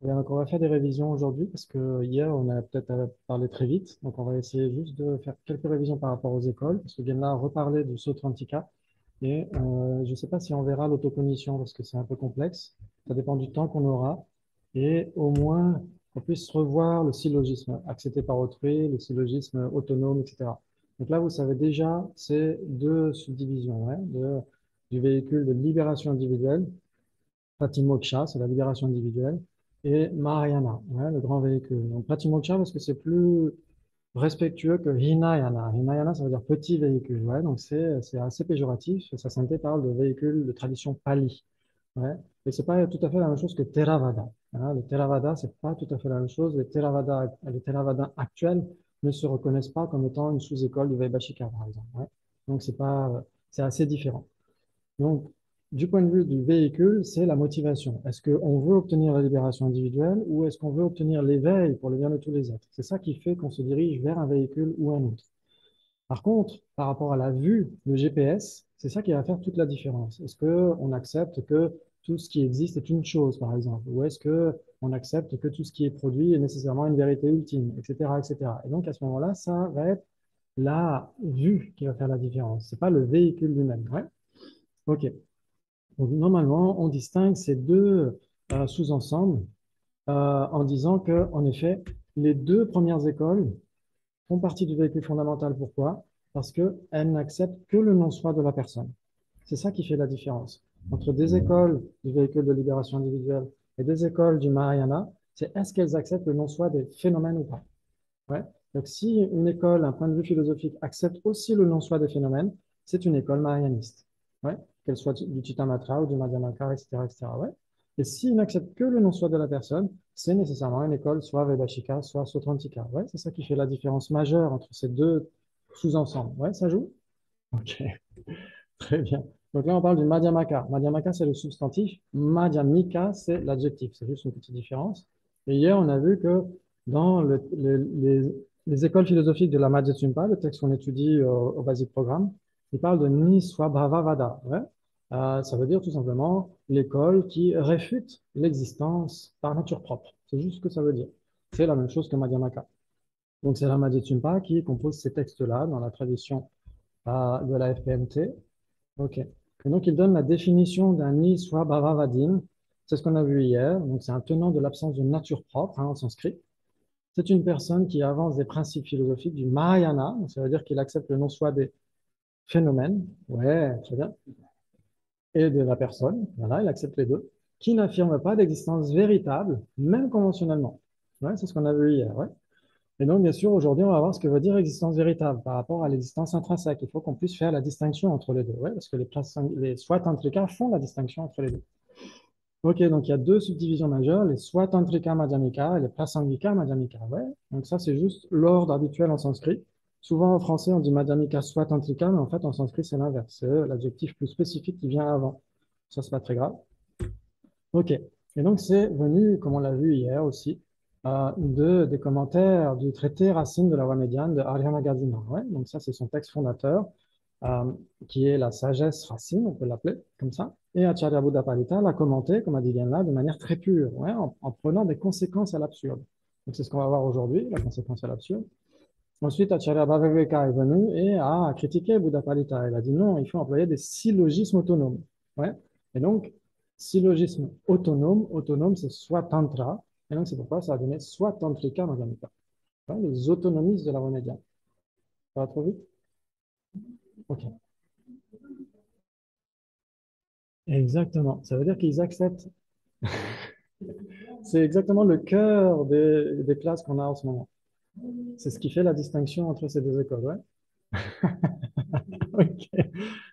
Bien, donc on va faire des révisions aujourd'hui parce que hier on a peut-être parlé très vite. Donc on va essayer juste de faire quelques révisions par rapport aux écoles parce que bien là reparler du Sautrantika et je ne sais pas si on verra l'autocognition parce que c'est un peu complexe. Ça dépend du temps qu'on aura et au moins qu'on puisse revoir le syllogisme accepté par autrui, le syllogisme autonome, etc. Donc là vous savez déjà ces deux subdivisions du véhicule de libération individuelle. Patimoksha, c'est la libération individuelle, et Mahayana, le grand véhicule. Donc Patimoksha parce que c'est plus respectueux que Hinayana. Hinayana, ça veut dire petit véhicule, donc c'est assez péjoratif. Sa sainteté parle de véhicule de tradition Pali, Et c'est pas tout à fait la même chose que Theravada. Le Theravada, c'est pas tout à fait la même chose. Les Theravada actuels ne se reconnaissent pas comme étant une sous-école du Vaibhashika, par exemple. Donc c'est assez différent. Donc, du point de vue du véhicule, c'est la motivation. Est-ce qu'on veut obtenir la libération individuelle ou est-ce qu'on veut obtenir l'éveil pour le bien de tous les êtres? C'est ça qui fait qu'on se dirige vers un véhicule ou un autre. Par contre, par rapport à la vue, le GPS, c'est ça qui va faire toute la différence. Est-ce qu'on accepte que tout ce qui existe est une chose, par exemple, ou est-ce qu'on accepte que tout ce qui est produit est nécessairement une vérité ultime, etc., etc. Et donc, à ce moment-là, ça va être la vue qui va faire la différence. C'est pas le véhicule lui-même. Ouais. OK. Donc, normalement, on distingue ces deux sous-ensembles en disant que, en effet, les deux premières écoles font partie du véhicule fondamental. Pourquoi? Parce qu'elles n'acceptent que le non-soi de la personne. C'est ça qui fait la différence entre des écoles du véhicule de libération individuelle et des écoles du Mahayana. C'est est-ce qu'elles acceptent le non-soi des phénomènes ou pas? Ouais. Donc, si une école, un point de vue philosophique, accepte aussi le non-soi des phénomènes, c'est une école mahayaniste. Ouais. Qu'elle soit du Chittamatra ou du Madhyamaka, etc., etc. Ouais. Et s'il n'accepte que le non-soi de la personne, c'est nécessairement une école soit Vaibhashika, soit Sautrantika. Ouais. C'est ça qui fait la différence majeure entre ces deux sous-ensembles. Ouais, ça joue? Ok, très bien. Donc là, on parle du Madhyamaka. Madhyamaka, c'est le substantif. Madhyamika, c'est l'adjectif. C'est juste une petite différence. Et hier, on a vu que dans les écoles philosophiques de la Madhyamaka, le texte qu'on étudie au Basic Programme, il parle de Niswabhavavada. Ouais. Ça veut dire tout simplement l'école qui réfute l'existence par nature propre. C'est juste ce que ça veut dire. C'est la même chose que Madhyamaka. Donc c'est la Madhyamaka qui compose ces textes-là dans la tradition de la FPMT. OK. Et donc, il donne la définition d'un ni soit bhavavadin. C'est ce qu'on a vu hier. Donc, c'est un tenant de l'absence de nature propre, en sanskrit. C'est une personne qui avance des principes philosophiques du Mahayana. Donc, ça veut dire qu'il accepte le non-soi des phénomènes. Ouais, très bien. Et de la personne. Voilà, il accepte les deux. Qui n'affirme pas d'existence véritable, même conventionnellement. Ouais, c'est ce qu'on a vu hier. Ouais. Et donc, bien sûr, aujourd'hui, on va voir ce que veut dire existence véritable par rapport à l'existence intrinsèque. Il faut qu'on puisse faire la distinction entre les deux, ouais, parce que les Swatantrika font la distinction entre les deux. Ok, donc il y a deux subdivisions majeures, les Swatantrika Madhyamika et les Prasangika Madhyamika. Ouais. Donc ça, c'est juste l'ordre habituel en sanskrit. Souvent en français, on dit Madhyamika Swatantrika, mais en fait, en sanskrit, c'est l'inverse. C'est l'adjectif plus spécifique qui vient avant. Ça, c'est pas très grave. Ok. Et donc, c'est venu, comme on l'a vu hier aussi, des commentaires du traité Racine de la voie médiane de Ariana Gardiner. Ouais, donc, ça, c'est son texte fondateur, euh, qui est la sagesse Racine, on peut l'appeler comme ça. Et Acharya Buddhapalita l'a commenté, comme a dit Diane là, de manière très pure, ouais, en prenant des conséquences à l'absurde. Donc, c'est ce qu'on va voir aujourd'hui, la conséquence à l'absurde. Ensuite, Acharya Bhavaveka est venu et a critiqué Buddhapalita. Il a dit non, il faut employer des syllogismes autonomes. Ouais. Et donc, syllogisme autonome, autonome, c'est soit tantra. Et donc, c'est pourquoi ça a donné soit tantrika madhyamika. Ouais, les autonomistes de la remédia. Ça va trop vite? Ok. Exactement. Ça veut dire qu'ils acceptent. C'est exactement le cœur des classes qu'on a en ce moment. C'est ce qui fait la distinction entre ces deux écoles. Ouais. Ok,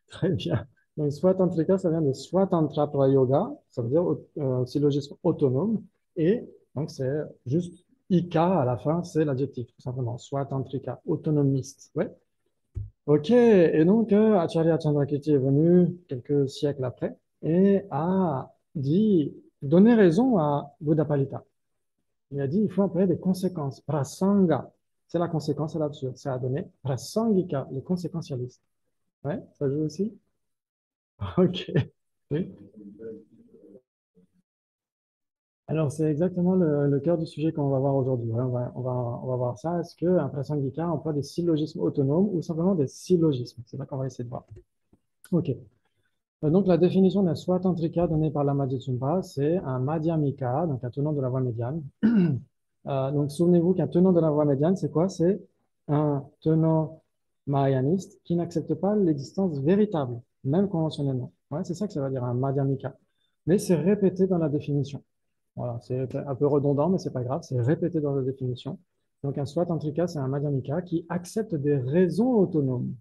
très bien. Donc, soit tantrika, ça vient de soit tantra prayoga, ça veut dire syllogisme autonome, et donc c'est juste ika à la fin, c'est l'adjectif, tout simplement. Soit tantrika, autonomiste. Ouais. Ok, et donc Acharya Chandrakirti est venu quelques siècles après et a dit, donné raison à Buddhapalita. Il a dit, il faut employer des conséquences. Prasanga, c'est la conséquence à l'absurde. Ça a donné prasangika, les conséquentialistes. Ouais, ça joue aussi? Ok. Oui. Alors, c'est exactement le cœur du sujet qu'on va voir aujourd'hui. Ouais, on va voir ça. Est-ce qu'un prasangika emploie des syllogismes autonomes ou simplement des syllogismes? C'est ça qu'on va essayer de voir. OK. Donc, la définition d'un swatantrika donnée par la Madhya c'est un madhyamika, donc un tenant de la voie médiane. Donc, souvenez-vous qu'un tenant de la voie médiane, c'est quoi? C'est un tenant mahayaniste qui n'accepte pas l'existence véritable, même conventionnellement. Ouais, c'est ça que ça veut dire un madhyamika. Mais c'est répété dans la définition. Voilà, c'est un peu redondant, mais c'est pas grave, c'est répété dans la définition. Donc, un swatantrika, c'est un madhyamika qui accepte des raisons autonomes.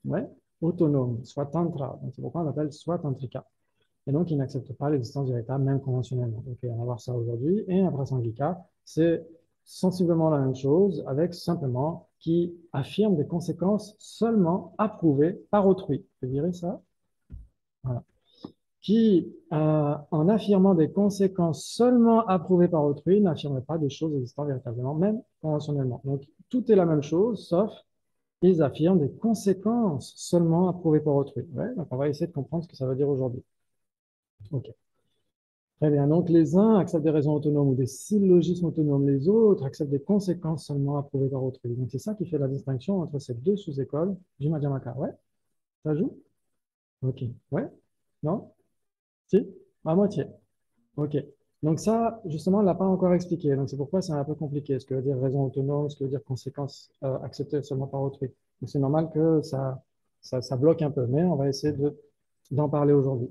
Ouais, autonomes, swatantra. Donc, c'est pourquoi on l'appelle swatantrika. Et donc, il n'accepte pas l'existence véritable, même conventionnellement. Donc, on va voir ça aujourd'hui. Et un prasangika, c'est sensiblement la même chose, avec simplement qui affirme des conséquences seulement approuvées par autrui. Je dirais ça. Voilà. Qui, en affirmant des conséquences seulement approuvées par autrui, n'affirme pas des choses existant véritablement, même conventionnellement. Donc, tout est la même chose, sauf ils affirment des conséquences seulement approuvées par autrui. Ouais, donc, on va essayer de comprendre ce que ça veut dire aujourd'hui. OK. Très bien. Donc, les uns acceptent des raisons autonomes ou des syllogismes autonomes. Les autres acceptent des conséquences seulement approuvées par autrui. Donc, c'est ça qui fait la distinction entre ces deux sous-écoles du Madhyamaka. Ouais? Ça joue? OK. Ouais? Non? Si? À moitié. OK. Donc, ça, justement, on ne l'a pas encore expliqué. Donc, c'est pourquoi c'est un peu compliqué. Ce que veut dire raison autonome, ce que veut dire conséquence acceptée seulement par autrui. Donc, c'est normal que ça bloque un peu. Mais on va essayer d'en parler aujourd'hui.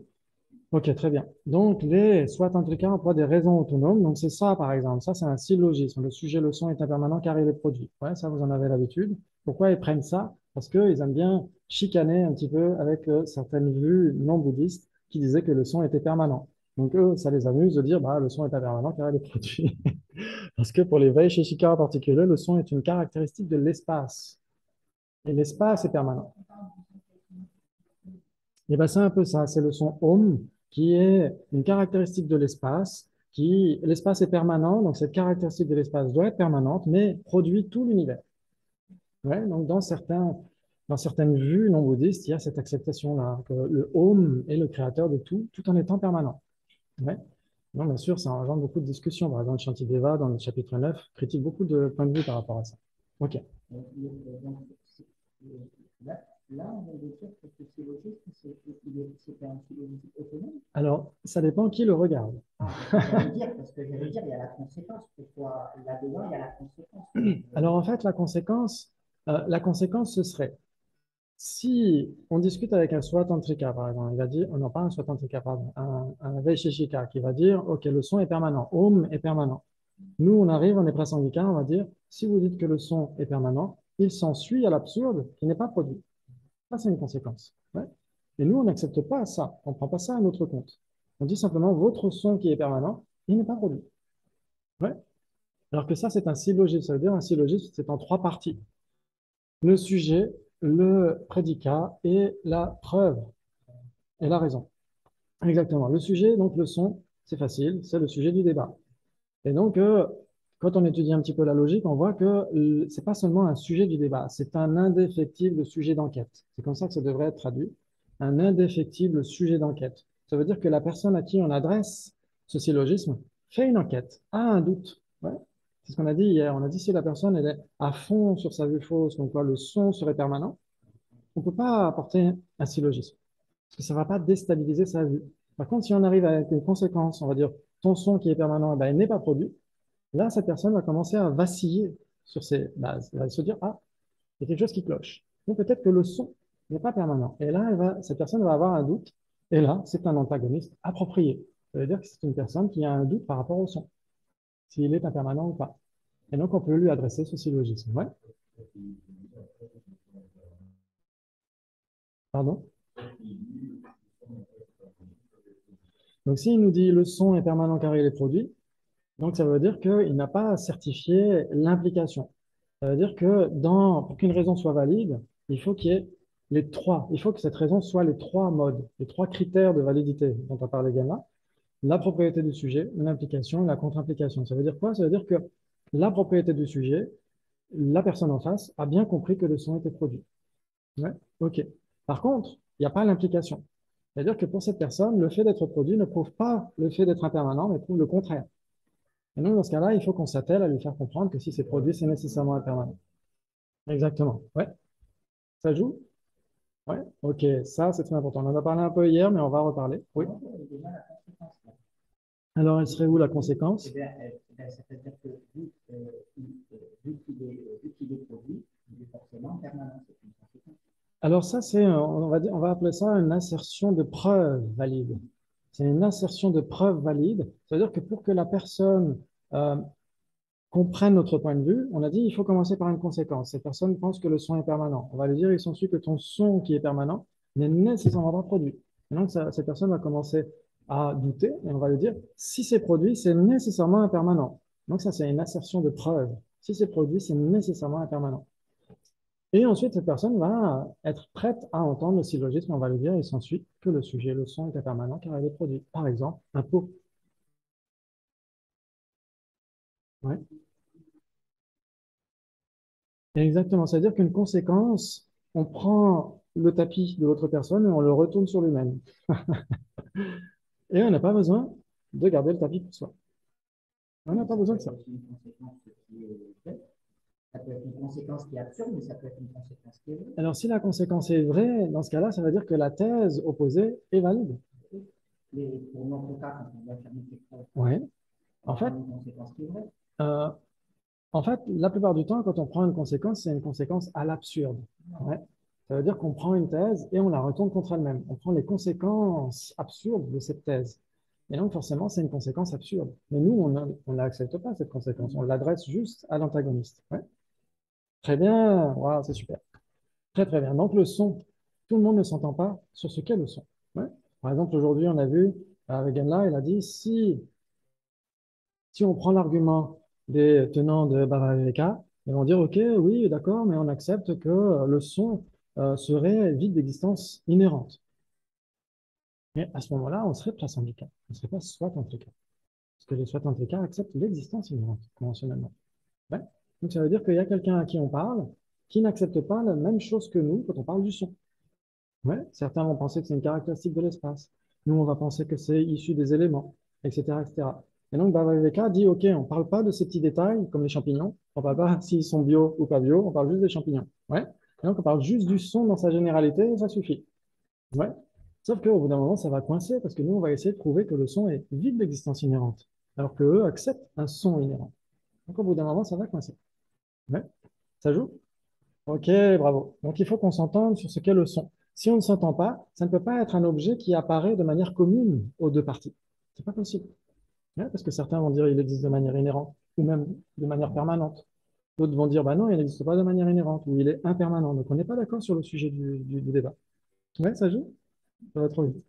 Ok, très bien. Donc, les swatantrika emploient des raisons autonomes. Donc, c'est ça, par exemple. Ça, c'est un syllogisme. Le sujet leçon est impermanent car il est produit. Ouais, ça, vous en avez l'habitude. Pourquoi ils prennent ça? Parce qu'ils aiment bien chicaner un petit peu avec certaines vues non bouddhistes qui disaient que le son était permanent. Donc, eux, ça les amuse de dire, bah, le son est impermanent car il est produit. Parce que pour les Vaisheshika en particulier, le son est une caractéristique de l'espace. Et l'espace est permanent. Et ben, c'est un peu ça, c'est le son Om qui est une caractéristique de l'espace, l'espace est permanent, donc cette caractéristique de l'espace doit être permanente, mais produit tout l'univers. Ouais, donc dans certaines vues non bouddhistes, il y a cette acceptation-là, que le Om est le créateur de tout, tout en étant permanent. Ouais. Non, bien sûr, ça engendre beaucoup de discussions. Par exemple, Shantideva, dans le chapitre 9, critique beaucoup de points de vue par rapport à ça. OK. Donc, là, on vient de dire que ce syllogisme, c'était un syllogisme autonome. Alors, ça dépend qui le regarde. J'allais dire, parce que j'allais dire, il y a la conséquence. Pourquoi là-dedans, il y a la conséquence. Alors, en fait, la conséquence, ce serait, si on discute avec un swatantrika, par exemple, il va dire, non pas un swatantrika, pardon, un vaisheshika qui va dire, OK, le son est permanent, Om est permanent. Nous, on arrive, on est prasangika, on va dire, si vous dites que le son est permanent, il s'ensuit à l'absurde qui n'est pas produit. Ça, c'est une conséquence. Ouais. Et nous, on n'accepte pas ça. On ne prend pas ça à notre compte. On dit simplement, votre son qui est permanent, il n'est pas produit. Ouais. Alors que ça, c'est un syllogisme. Ça veut dire un syllogisme, c'est en trois parties. Le sujet, le prédicat et la preuve et la raison. Exactement. Le sujet, donc le son, c'est facile, c'est le sujet du débat. Et donc, quand on étudie un petit peu la logique, on voit que c'est pas seulement un sujet du débat, c'est un indéfectible sujet d'enquête. C'est comme ça que ça devrait être traduit. Un indéfectible sujet d'enquête. Ça veut dire que la personne à qui on adresse ce syllogisme fait une enquête, a un doute. Ouais. C'est ce qu'on a dit hier. On a dit si la personne elle est à fond sur sa vue fausse, donc quoi, le son serait permanent, on ne peut pas apporter un syllogisme. Parce que ça ne va pas déstabiliser sa vue. Par contre, si on arrive avec une conséquence, on va dire ton son qui est permanent, eh ben, il n'est pas produit, là, cette personne va commencer à vaciller sur ses bases. Elle va se dire, ah, il y a quelque chose qui cloche. Donc peut-être que le son n'est pas permanent. Et là, cette personne va avoir un doute. Et là, c'est un antagoniste approprié. Ça veut dire que c'est une personne qui a un doute par rapport au son, s'il est impermanent ou pas. Et donc, on peut lui adresser ce syllogisme. Ouais, pardon. Donc, s'il nous dit le son est permanent car il est produit, donc ça veut dire qu'il n'a pas certifié l'implication. Ça veut dire que pour qu'une raison soit valide, il faut qu'il y ait les trois. Il faut que cette raison soit les trois modes, les trois critères de validité dont on parlait également. La propriété du sujet, l'implication et la contre-implication. Ça veut dire quoi? Ça veut dire que la propriété du sujet, la personne en face a bien compris que le son était produit. Ouais, OK. Par contre, il n'y a pas l'implication. C'est-à-dire que pour cette personne, le fait d'être produit ne prouve pas le fait d'être impermanent, mais prouve le contraire. Et donc, dans ce cas-là, il faut qu'on s'attelle à lui faire comprendre que si c'est produit, c'est nécessairement impermanent. Exactement. Ouais. Ça joue? Ouais. OK. Ça, c'est très important. On en a parlé un peu hier, mais on va reparler. Oui. Donc, déjà, la conséquence, là. Alors, elle serait où la conséquence? Eh bien, ça veut dire que vu qu'il est produit, il est forcément permanent. C'est une conséquence. Alors ça, on va appeler ça une assertion de preuve valide. C'est une assertion de preuve valide. C'est-à-dire que pour que la personne euh, comprenne notre point de vue, on a dit il faut commencer par une conséquence. Cette personne pense que le son est permanent. On va lui dire il s'ensuit que ton son qui est permanent n'est nécessairement pas produit. Et donc cette personne va commencer à douter et on va lui dire si c'est produit, c'est nécessairement impermanent. Donc ça, c'est une assertion de preuve. Si c'est produit, c'est nécessairement impermanent. Et ensuite, cette personne va être prête à entendre le syllogisme. On va lui dire, il s'ensuit que le sujet, le son est impermanent car il est produit. Par exemple, un pot. Ouais. Exactement. C'est-à-dire qu'une conséquence, on prend le tapis de l'autre personne et on le retourne sur lui-même. Et on n'a pas besoin de garder le tapis pour soi. On n'a pas Ça peut besoin de être ça. aussi une conséquence qui est vraie. Ça peut être une conséquence qui est absurde, mais ça peut être une conséquence qui est vraie. Alors, si la conséquence est vraie, dans ce cas-là, ça veut dire que la thèse opposée est valide. Pour notre cas, quand on doit affirmer quelque chose, Ouais. on En va fait, prendre une conséquence qui est vraie. euh, la plupart du temps, quand on prend une conséquence, c'est une conséquence à l'absurde. Ouais. Ça veut dire qu'on prend une thèse et on la retourne contre elle-même. On prend les conséquences absurdes de cette thèse. Et donc, forcément, c'est une conséquence absurde. Mais nous, on n'accepte pas cette conséquence. On l'adresse juste à l'antagoniste. Ouais. Très bien. Wow, c'est super. Très, très bien. Donc, le son. Tout le monde ne s'entend pas sur ce qu'est le son. Ouais. Par exemple, aujourd'hui, on a vu, avec Ganla, il a dit, si on prend l'argument des tenants de Baba Viveka, ils vont dire, OK, oui, d'accord, mais on accepte que le son serait vide d'existence inhérente. Mais à ce moment-là, on serait prasangika. On ne serait pas swatantrika. Parce que les swatantrika acceptent l'existence inhérente, conventionnellement. Ouais. Donc ça veut dire qu'il y a quelqu'un à qui on parle qui n'accepte pas la même chose que nous quand on parle du son. Ouais. Certains vont penser que c'est une caractéristique de l'espace. Nous, on va penser que c'est issu des éléments, etc., etc. Et donc, Bhava Viveka dit, OK, on ne parle pas de ces petits détails, comme les champignons. On ne parle pas s'ils sont bio ou pas bio, on parle juste des champignons. Ouais. Et donc, on parle juste du son dans sa généralité, et ça suffit. Ouais. Sauf qu'au bout d'un moment, ça va coincer, parce que nous, on va essayer de prouver que le son est vide d'existence inhérente, alors qu'eux acceptent un son inhérent. Donc, au bout d'un moment, ça va coincer. Ouais. Ça joue? Ok, bravo. Donc, il faut qu'on s'entende sur ce qu'est le son. Si on ne s'entend pas, ça ne peut pas être un objet qui apparaît de manière commune aux deux parties. C'est pas possible. Ouais, parce que certains vont dire il existe de manière inhérente, ou même de manière permanente. D'autres vont dire bah non, il n'existe pas de manière inhérente, ou il est impermanent. Donc, on n'est pas d'accord sur le sujet du débat. Ouais, ça joue? Ça va trop vite.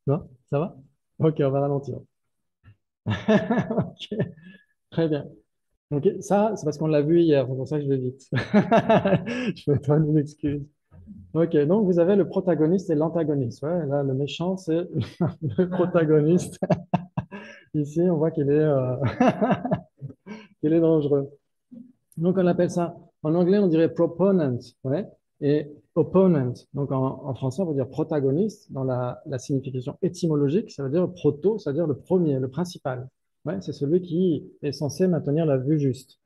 Non? Ça va? Ok, on va ralentir. Ok, très bien. Ok, ça, c'est parce qu'on l'a vu hier, c'est pour ça que je vais vite. Je vais donner une excuse. Ok, donc vous avez le protagoniste et l'antagoniste. Ouais, là, le méchant, c'est le protagoniste. Ici, on voit qu'il est dangereux. Donc, on appelle ça, en anglais, on dirait proponent, ouais, et opponent. Donc, en français, on va dire protagoniste. Dans la signification étymologique, ça veut dire proto, ça veut dire le premier, le principal. Ouais, c'est celui qui est censé maintenir la vue juste.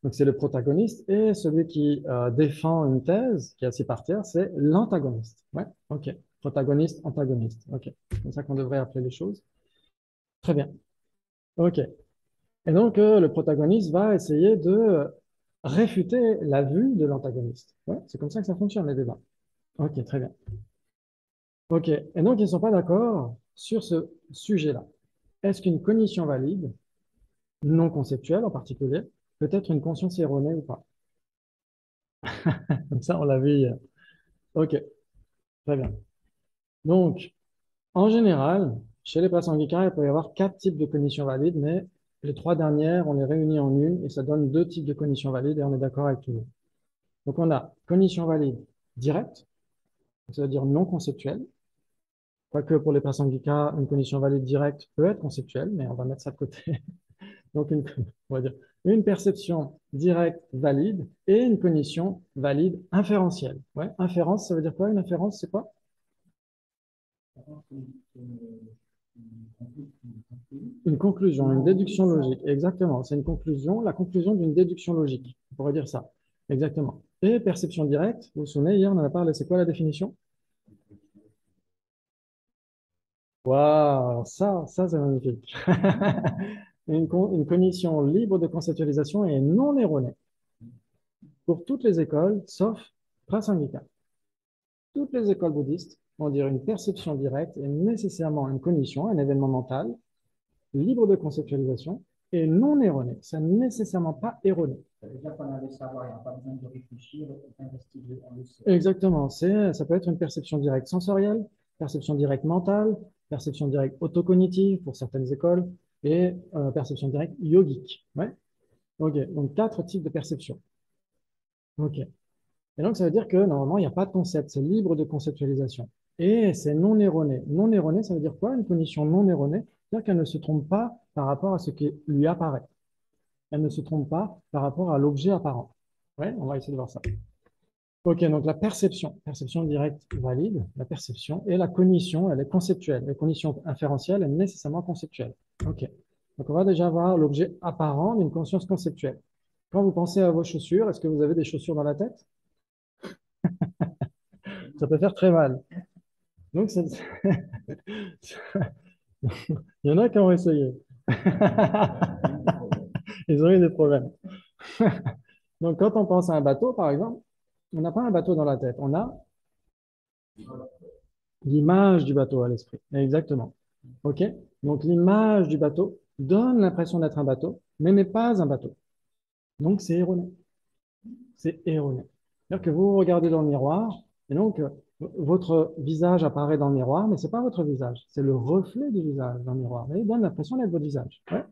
Donc, c'est le protagoniste et celui qui défend une thèse, qui est assis par terre, c'est l'antagoniste. Ouais, ok. Protagoniste, antagoniste. Ok. C'est comme ça qu'on devrait appeler les choses. Très bien. Ok. Et donc, le protagoniste va essayer de réfuter la vue de l'antagoniste. Ouais, c'est comme ça que ça fonctionne, les débats. Ok, très bien. Ok. Et donc, ils ne sont pas d'accord sur ce sujet-là. Est-ce qu'une cognition valide, non conceptuelle en particulier, peut être une conscience erronée ou pas? Comme ça, on l'a vu hier. Ok, très bien. Donc, en général, chez les prasangika, il peut y avoir quatre types de cognitions valides, mais les trois dernières, on les réunit en une et ça donne deux types de cognitions valides et on est d'accord avec tout le monde. Donc, on a cognition valide directe, c'est-à-dire non conceptuelle. Quoique pour les prasangika, une cognition valide directe peut être conceptuelle, mais on va mettre ça de côté. Donc, on va dire une perception directe valide et une cognition valide inférentielle. Ouais, inférence, ça veut dire quoi? Une inférence, c'est quoi? Une conclusion, une déduction logique. Exactement. C'est une conclusion, la conclusion d'une déduction logique. On pourrait dire ça. Exactement. Et perception directe, vous vous souvenez, hier, on en a parlé. C'est quoi la définition? Waouh, ça, c'est magnifique. Une cognition libre de conceptualisation et non erronée pour toutes les écoles, sauf Prasangika. Toutes les écoles bouddhistes vont dire une perception directe est nécessairement une cognition, un événement mental, libre de conceptualisation et non erroné. Ça n'est nécessairement pas erroné. Ça veut dire qu'on a le savoir, il n'y a pas besoin de réfléchir et d'investiguer, on le sait. Exactement. Ça peut être une perception directe sensorielle, perception directe mentale, perception directe autocognitive pour certaines écoles et perception directe yogique. Ouais. Ok. Donc, quatre types de perception. Ok. Et donc, ça veut dire que normalement, il n'y a pas de concept. C'est libre de conceptualisation. Et c'est non erroné. Non erroné, ça veut dire quoi? Une cognition non erronée, c'est-à-dire qu'elle ne se trompe pas par rapport à ce qui lui apparaît. Elle ne se trompe pas par rapport à l'objet apparent. Ouais, on va essayer de voir ça. Ok, donc la perception, perception directe valide, la perception, et la cognition, elle est conceptuelle. La cognition inférentielle est nécessairement conceptuelle. Ok, donc on va déjà voir l'objet apparent d'une conscience conceptuelle. Quand vous pensez à vos chaussures, est-ce que vous avez des chaussures dans la tête? Ça peut faire très mal. Donc, il y en a qui ont essayé. Ils ont eu des problèmes. Donc, quand on pense à un bateau, par exemple, on n'a pas un bateau dans la tête, on a l'image du bateau à l'esprit. Exactement. OK? Donc, l'image du bateau donne l'impression d'être un bateau, mais n'est pas un bateau. Donc, c'est erroné. C'est erroné. C'est-à-dire que vous regardez dans le miroir, et donc, votre visage apparaît dans le miroir, mais ce n'est pas votre visage. C'est le reflet du visage dans le miroir. Et il donne l'impression d'être votre visage. Ouais.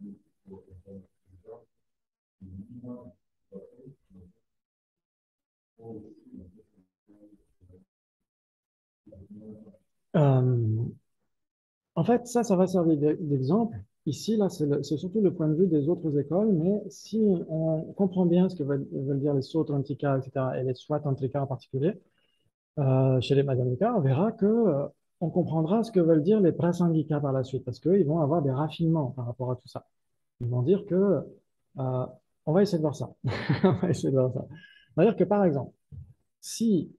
Euh, En fait, ça va servir d'exemple. Ici, là, c'est surtout le point de vue des autres écoles, mais si on comprend bien ce que veulent dire les Sotantrika, etc., et les Swatantrika en particulier, chez les Madhyamika, on verra que, on comprendra ce que veulent dire les Prasangika par la suite, parce qu'ils vont avoir des raffinements par rapport à tout ça. Ils vont dire que, euh, on va essayer de voir ça. On va essayer de voir ça. On va dire que, par exemple, si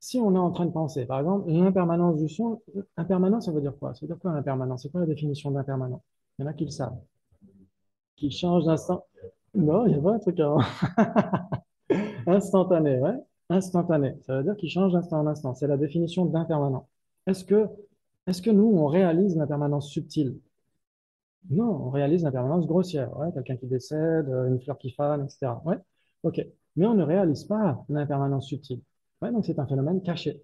si on est en train de penser, par exemple, l'impermanence du son, impermanence, ça veut dire quoi? Ça veut dire quoi l'impermanence? C'est quoi la définition d'impermanence? Il y en a qui le savent, qui change d'instant. Non, il n'y a pas un truc avant. Instantané, ouais. Instantané. Ça veut dire qu'il change d'instant en instant. C'est la définition d'impermanent. Est-ce que, est-ce que nous, on réalise l'impermanence subtile? Non, on réalise l'impermanence grossière. Ouais, quelqu'un qui décède, une fleur qui fane, etc. Ouais, ok. Mais on ne réalise pas l'impermanence subtile. Ouais, donc c'est un phénomène caché.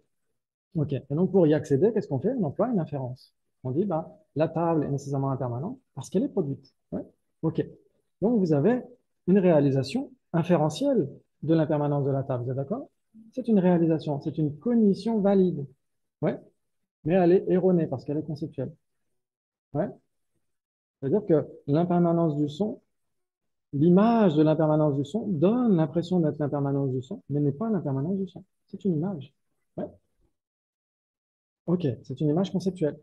OK. Et donc, pour y accéder, qu'est-ce qu'on fait? On emploie une inférence. On dit, bah, la table est nécessairement impermanente parce qu'elle est produite. Ouais. OK. Donc, vous avez une réalisation inférentielle de l'impermanence de la table. Vous êtes d'accord? C'est une réalisation, c'est une cognition valide. Ouais. Mais elle est erronée parce qu'elle est conceptuelle. Ouais. C'est-à-dire que l'impermanence du son, l'image de l'impermanence du son donne l'impression d'être l'impermanence du son, mais n'est pas l'impermanence du son. C'est une image. Ouais. OK. C'est une image conceptuelle.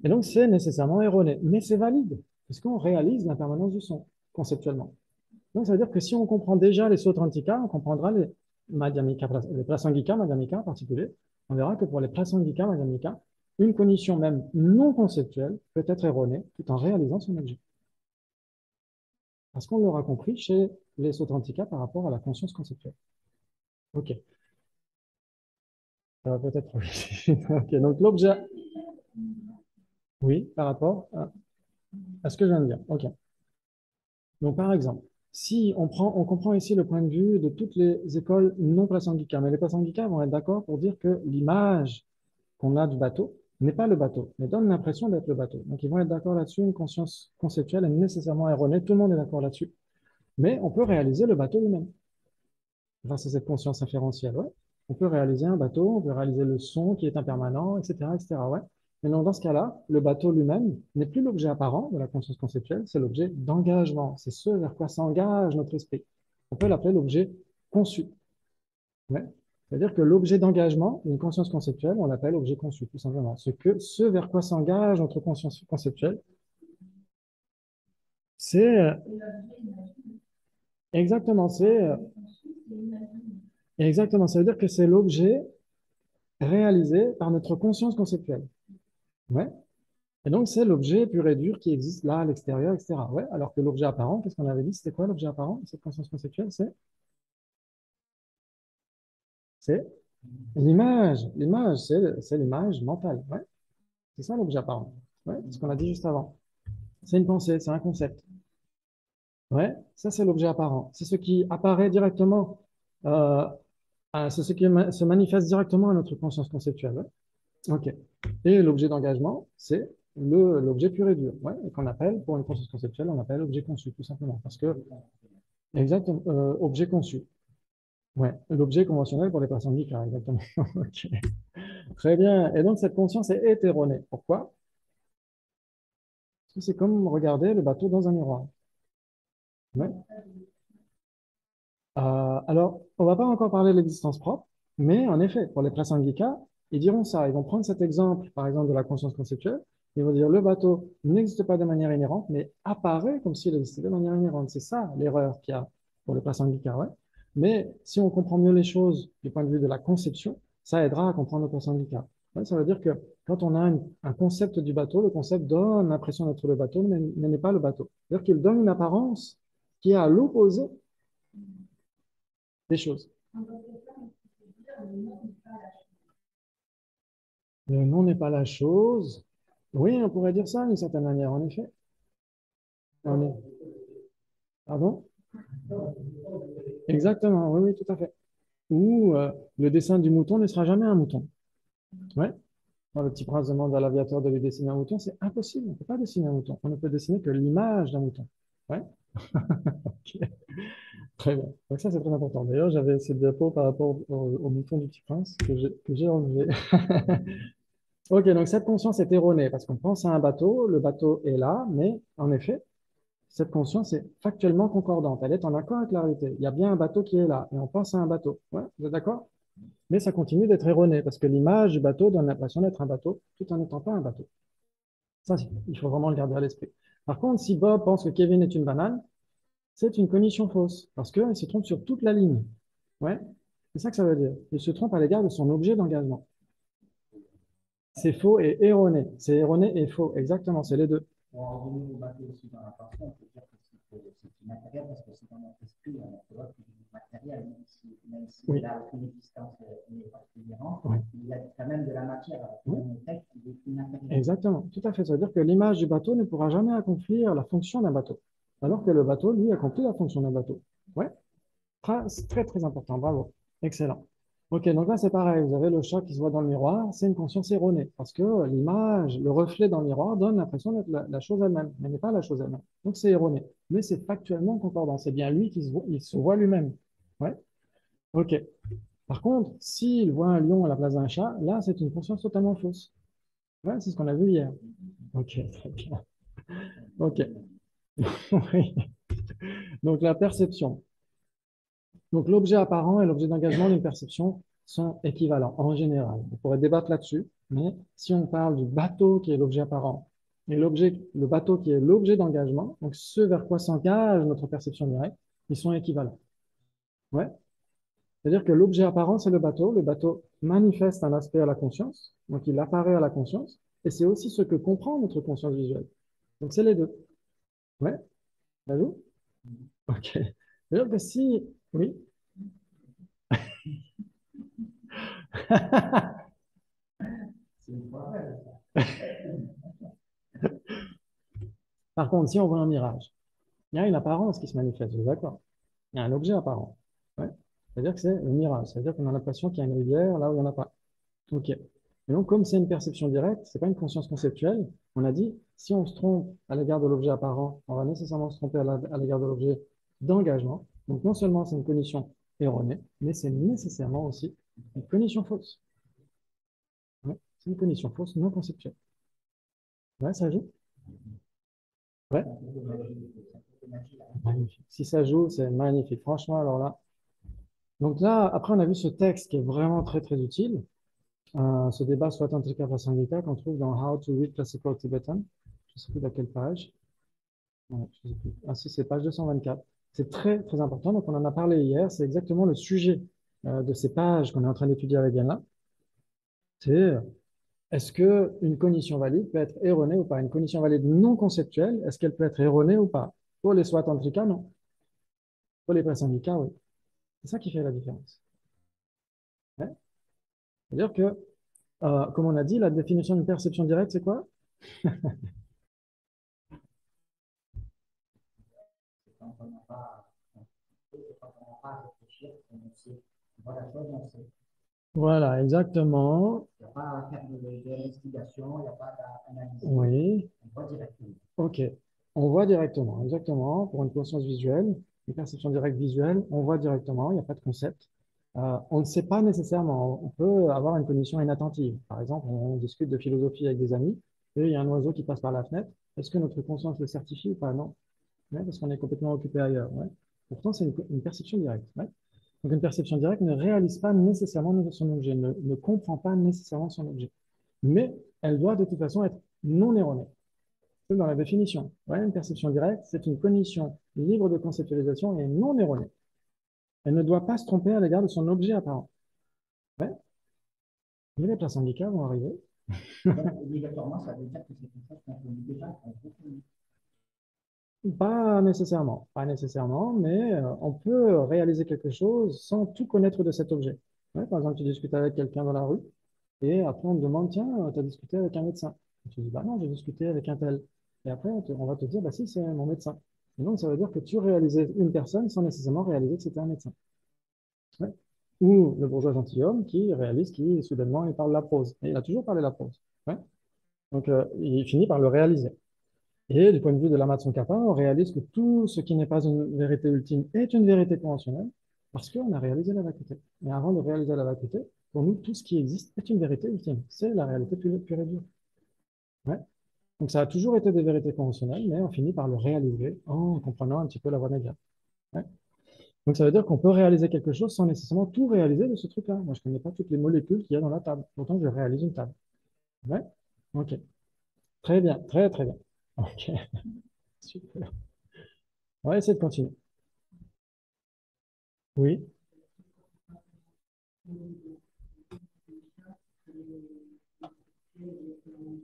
Et donc, c'est nécessairement erroné, mais c'est valide, parce qu'on réalise l'impermanence du son, conceptuellement. Donc, ça veut dire que si on comprend déjà les Sautrantika, on comprendra les Madhyamika, les Prasangika, Madhyamika en particulier. On verra que pour les Prasangika, Madhyamika, une cognition même non conceptuelle peut être erronée tout en réalisant son objet. Parce qu'on l'aura compris chez les Sautrantika par rapport à la conscience conceptuelle. OK. Ça va peut-être trop vite. OK. Donc, l'objet, oui, par rapport à ce que je viens de dire. OK. Donc, par exemple, si on comprend ici le point de vue de toutes les écoles non prasangika, mais les prasangika vont être d'accord pour dire que l'image qu'on a du bateau n'est pas le bateau, mais donne l'impression d'être le bateau. Donc, ils vont être d'accord là-dessus, une conscience conceptuelle est nécessairement erronée, tout le monde est d'accord là-dessus. Mais on peut réaliser le bateau lui-même, grâce à cette conscience inférentielle. Ouais. On peut réaliser un bateau, on peut réaliser le son qui est impermanent, etc., etc. Ouais. Mais non, dans ce cas-là, le bateau lui-même n'est plus l'objet apparent de la conscience conceptuelle, c'est l'objet d'engagement. C'est ce vers quoi s'engage notre esprit. On peut l'appeler l'objet conçu. Ouais. C'est-à-dire que l'objet d'engagement d'une conscience conceptuelle, on l'appelle objet conçu, tout simplement. Ce vers quoi s'engage notre conscience conceptuelle, c'est exactement, exactement. Ça veut dire que c'est l'objet réalisé par notre conscience conceptuelle. Ouais. Et donc, c'est l'objet pur et dur qui existe là, à l'extérieur, etc. Ouais. Alors que l'objet apparent, qu'est-ce qu'on avait dit? C'était quoi l'objet apparent de cette conscience conceptuelle? C'est l'image. L'image, c'est l'image mentale. Ouais. C'est ça l'objet apparent. Ouais. C'est ce qu'on a dit juste avant. C'est une pensée, c'est un concept. Ouais. Ça, c'est l'objet apparent. C'est ce qui apparaît directement, euh, c'est ce qui se manifeste directement à notre conscience conceptuelle. Ouais. OK. Et l'objet d'engagement, c'est l'objet pur et dur, ouais, et qu'on appelle, pour une conscience conceptuelle, on appelle objet conçu, tout simplement. Parce que, exactement, objet conçu. Ouais, l'objet conventionnel pour les personnes bipolaires, exactement. OK. Très bien. Et donc, cette conscience est erronée. Pourquoi? Parce que c'est comme regarder le bateau dans un miroir. Ouais. Alors, on va pas encore parler de l'existence propre, mais en effet, pour les prasangika, ils diront ça. Ils vont prendre cet exemple, par exemple, de la conscience conceptuelle. Ils vont dire le bateau n'existe pas de manière inhérente, mais apparaît comme s'il existait de manière inhérente. C'est ça l'erreur qu'il y a pour les prasangika, ouais. Mais si on comprend mieux les choses du point de vue de la conception, ça aidera à comprendre le prasangika. Ouais, ça veut dire que quand on a un concept du bateau, le concept donne l'impression d'être le bateau, mais n'est pas le bateau. C'est-à-dire qu'il donne une apparence qui est à l'opposé des choses. Le nom n'est pas la chose. Oui, on pourrait dire ça d'une certaine manière, en effet. On est... Pardon? Exactement, oui, oui, tout à fait. Ou le dessin du mouton ne sera jamais un mouton. Ouais. Quand le petit prince demande à l'aviateur de lui dessiner un mouton, c'est impossible. On ne peut pas dessiner un mouton. On ne peut dessiner que l'image d'un mouton. Ouais. Ok. Très bien. Donc ça, c'est très important. D'ailleurs, j'avais cette diapo par rapport au mouton du petit prince que j'ai enlevé. Ok, donc cette conscience est erronée parce qu'on pense à un bateau, le bateau est là, mais en effet, cette conscience est factuellement concordante. Elle est en accord avec la réalité. Il y a bien un bateau qui est là et on pense à un bateau. Ouais, vous êtes d'accord? Mais ça continue d'être erroné parce que l'image du bateau donne l'impression d'être un bateau tout en n'étant pas un bateau. Ça, il faut vraiment le garder à l'esprit. Par contre, si Bob pense que Kevin est une banane, c'est une cognition fausse parce qu'il se trompe sur toute la ligne. Ouais, c'est ça que ça veut dire. Il se trompe à l'égard de son objet d'engagement. C'est faux et erroné. C'est erroné et faux. Exactement, c'est les deux. Pour en revenir au bateau aussi dans la partie, on peut dire que c'est immatériel parce que c'est dans notre esprit, on a trouvé que c'est matériel, même si Oui. il n'a aucune existence particulièrement, Oui. il y a quand même de la matière, alors que le texte il est immatériel. Exactement, tout à fait. Ça veut dire que l'image du bateau ne pourra jamais accomplir la fonction d'un bateau, alors que le bateau, lui, accomplit la fonction d'un bateau. Ouais, c'est très, très important. Bravo. Excellent. Ok, donc là, c'est pareil. Vous avez le chat qui se voit dans le miroir. C'est une conscience erronée parce que l'image, le reflet dans le miroir donne l'impression d'être la chose elle-même, mais n'est pas la chose elle-même. Donc, c'est erroné. Mais c'est factuellement concordant. C'est bien lui qui se voit lui-même. Ouais. Ok. Par contre, s'il voit un lion à la place d'un chat, là, c'est une conscience totalement fausse. Ouais, c'est ce qu'on a vu hier. Ok, très bien. Ok. Oui. Donc la perception. Donc l'objet apparent et l'objet d'engagement d'une perception sont équivalents en général. On pourrait débattre là-dessus, mais si on parle du bateau qui est l'objet apparent et le bateau qui est l'objet d'engagement, donc ce vers quoi s'engage notre perception directe, ils sont équivalents. Ouais. C'est-à-dire que l'objet apparent, c'est le bateau. Le bateau manifeste un aspect à la conscience, donc il apparaît à la conscience, et c'est aussi ce que comprend notre conscience visuelle. Donc c'est les deux. Ouais. Allô? Ok. C'est-à-dire que si... Oui. Par contre, si on voit un mirage, il y a une apparence qui se manifeste, vous êtes d'accord? Il y a un objet apparent. Ouais. C'est-à-dire que c'est le mirage. C'est-à-dire qu'on a l'impression qu'il y a une rivière là où il n'y en a pas. Ok. Et donc, comme c'est une perception directe, c'est pas une conscience conceptuelle, on a dit, si on se trompe à l'égard de l'objet apparent, on va nécessairement se tromper à l'égard de l'objet d'engagement. Donc, non seulement c'est une cognition erronée, mais c'est nécessairement aussi une cognition fausse. Ouais. C'est une cognition fausse non conceptuelle. Ouais, ça joue? Ouais. Magnifique. Si ça joue, c'est magnifique. Franchement, alors là, Donc là, après, on a vu ce texte qui est vraiment très, très utile. Ce débat soit Tantrika Prasangika qu'on trouve dans How to Read Classical Tibetan. Je ne sais plus à quelle page. Ouais, je sais plus. Ah si, c'est page 224. C'est très, très important. Donc, on en a parlé hier. C'est exactement le sujet de ces pages qu'on est en train d'étudier avec Yana. C'est est-ce que une cognition valide peut être erronée ou pas? Une cognition valide non conceptuelle, est-ce qu'elle peut être erronée ou pas? Pour les Swatantrika, non. Pour les Prasangika, oui. C'est ça qui fait la différence. Ouais. C'est-à-dire que, comme on a dit, la définition d'une perception directe, c'est quoi? C'est quand on n'a pas, c'est quand on n'a pas à réfléchir, on sait. On voit la chose, on sait. Voilà, exactement. Il n'y a pas à faire d'investigation, il n'y a pas à analyser. Oui. On voit directement. OK. On voit directement, exactement. Pour une conscience visuelle, une perception directe visuelle, on voit directement, il n'y a pas de concept. On ne sait pas nécessairement. On peut avoir une cognition inattentive. Par exemple, on discute de philosophie avec des amis et il y a un oiseau qui passe par la fenêtre. Est-ce que notre conscience le certifie ou pas? Non. Ouais, parce qu'on est complètement occupé ailleurs. Ouais. Pourtant, c'est une perception directe. Ouais. Donc, une perception directe ne réalise pas nécessairement son objet, ne comprend pas nécessairement son objet. Mais elle doit de toute façon être non erronée. C'est dans la définition. Ouais, une perception directe, c'est une cognition libre de conceptualisation et non erronée. Elle ne doit pas se tromper à l'égard de son objet apparent. Ouais. Mais les places handicap vont arriver. Donc, obligatoirement, ça veut dire que c'est quelque chose qu'on peut déjà, qu'on peut connaître. Pas nécessairement, pas nécessairement, mais on peut réaliser quelque chose sans tout connaître de cet objet. Ouais, par exemple, tu discutes avec quelqu'un dans la rue et après on te demande, tiens, tu as discuté avec un médecin. Et tu dis, bah non, j'ai discuté avec un tel. Et après, on va te dire, bah si, c'est mon médecin. Et donc, ça veut dire que tu réalisais une personne sans nécessairement réaliser que c'était un médecin. Ouais. Ou le bourgeois gentilhomme qui réalise qu'il, soudainement, il parle la prose. Et il a toujours parlé la prose. Ouais. Donc, il finit par le réaliser. Et du point de vue de l'Amatsukata, on réalise que tout ce qui n'est pas une vérité ultime est une vérité conventionnelle parce qu'on a réalisé la vacuité. Et avant de réaliser la vacuité, pour nous, tout ce qui existe est une vérité ultime. C'est la réalité pure et dure. Ouais. Donc, ça a toujours été des vérités conventionnelles, mais on finit par le réaliser en comprenant un petit peu la voie médiane. Ouais. Donc, ça veut dire qu'on peut réaliser quelque chose sans nécessairement tout réaliser de ce truc-là. Moi, je ne connais pas toutes les molécules qu'il y a dans la table. Pourtant, je réalise une table. Ouais. OK. Très bien. Très, très bien. OK. Super. On va essayer de continuer. Oui.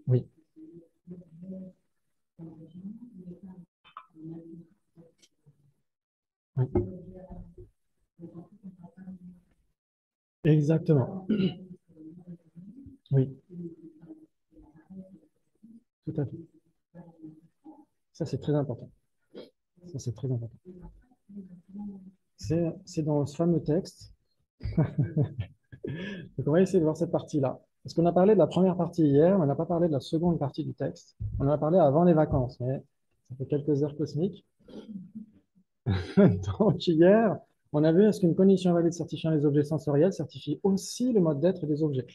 Oui. Oui. Exactement. Oui. Tout à fait. Ça, c'est très important. Ça, c'est très important. C'est dans ce fameux texte. Donc, on va essayer de voir cette partie-là. Parce qu'on a parlé de la première partie hier, mais on n'a pas parlé de la seconde partie du texte. On en a parlé avant les vacances, mais ça fait quelques heures cosmiques. Donc, hier, on a vu est-ce qu'une cognition valide certifiant les objets sensoriels certifie aussi le mode d'être des objets.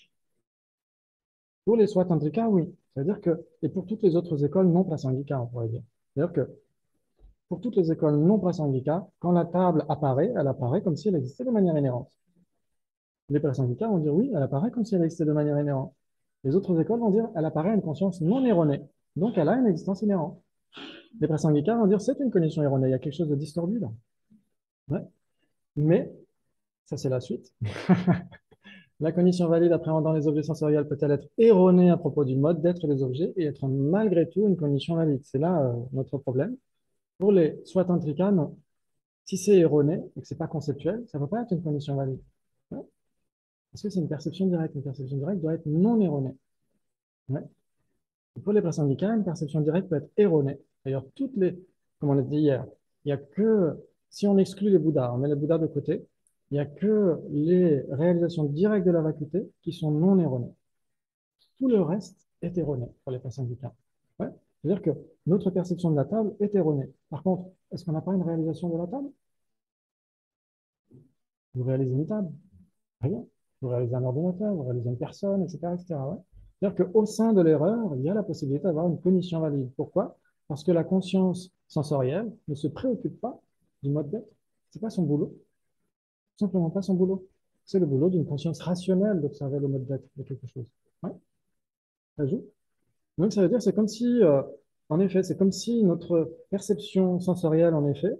Pour les Swatantrika, oui. C'est-à-dire que, et pour toutes les autres écoles non prasangika, on pourrait dire. C'est-à-dire que pour toutes les écoles non prasangika, quand la table apparaît, elle apparaît comme si elle existait de manière inhérente. Les prasangika vont dire oui, elle apparaît comme si elle existait de manière inhérente. Les autres écoles vont dire elle apparaît à une conscience non erronée. Donc elle a une existence inhérente. Les prasangika vont dire c'est une cognition erronée, il y a quelque chose de distordu là. Ouais. Mais, ça c'est la suite. La cognition valide appréhendant les objets sensoriels peut-elle être erronée à propos du mode d'être des objets et être malgré tout une cognition valide? C'est là notre problème. Pour les swatantrika, non. Si c'est erroné et que c'est pas conceptuel, ça ne peut pas être une cognition valide. Ouais. Parce que c'est une perception directe. Une perception directe doit être non erronée. Ouais. Et pour les prasangika, une perception directe peut être erronée. D'ailleurs, comme on l'a dit hier, il n'y a que, si on exclut les Bouddhas, on met les Bouddhas de côté, il n'y a que les réalisations directes de la vacuité qui sont non erronées. Tout le reste est erroné pour les prasangika. Ouais. C'est-à-dire que notre perception de la table est erronée. Par contre, est-ce qu'on n'a pas une réalisation de la table? Vous réalisez une table? Rien. Vous réalisez un ordinateur, vous réalisez une personne, etc., etc. Ouais. C'est-à-dire qu'au sein de l'erreur, il y a la possibilité d'avoir une cognition valide. Pourquoi? Parce que la conscience sensorielle ne se préoccupe pas du mode d'être. C'est pas son boulot. simplement pas son boulot. C'est le boulot d'une conscience rationnelle d'observer le mode d'être de quelque chose. Ouais, ça joue. Donc ça veut dire, c'est comme si, en effet, c'est comme si notre perception sensorielle, en effet,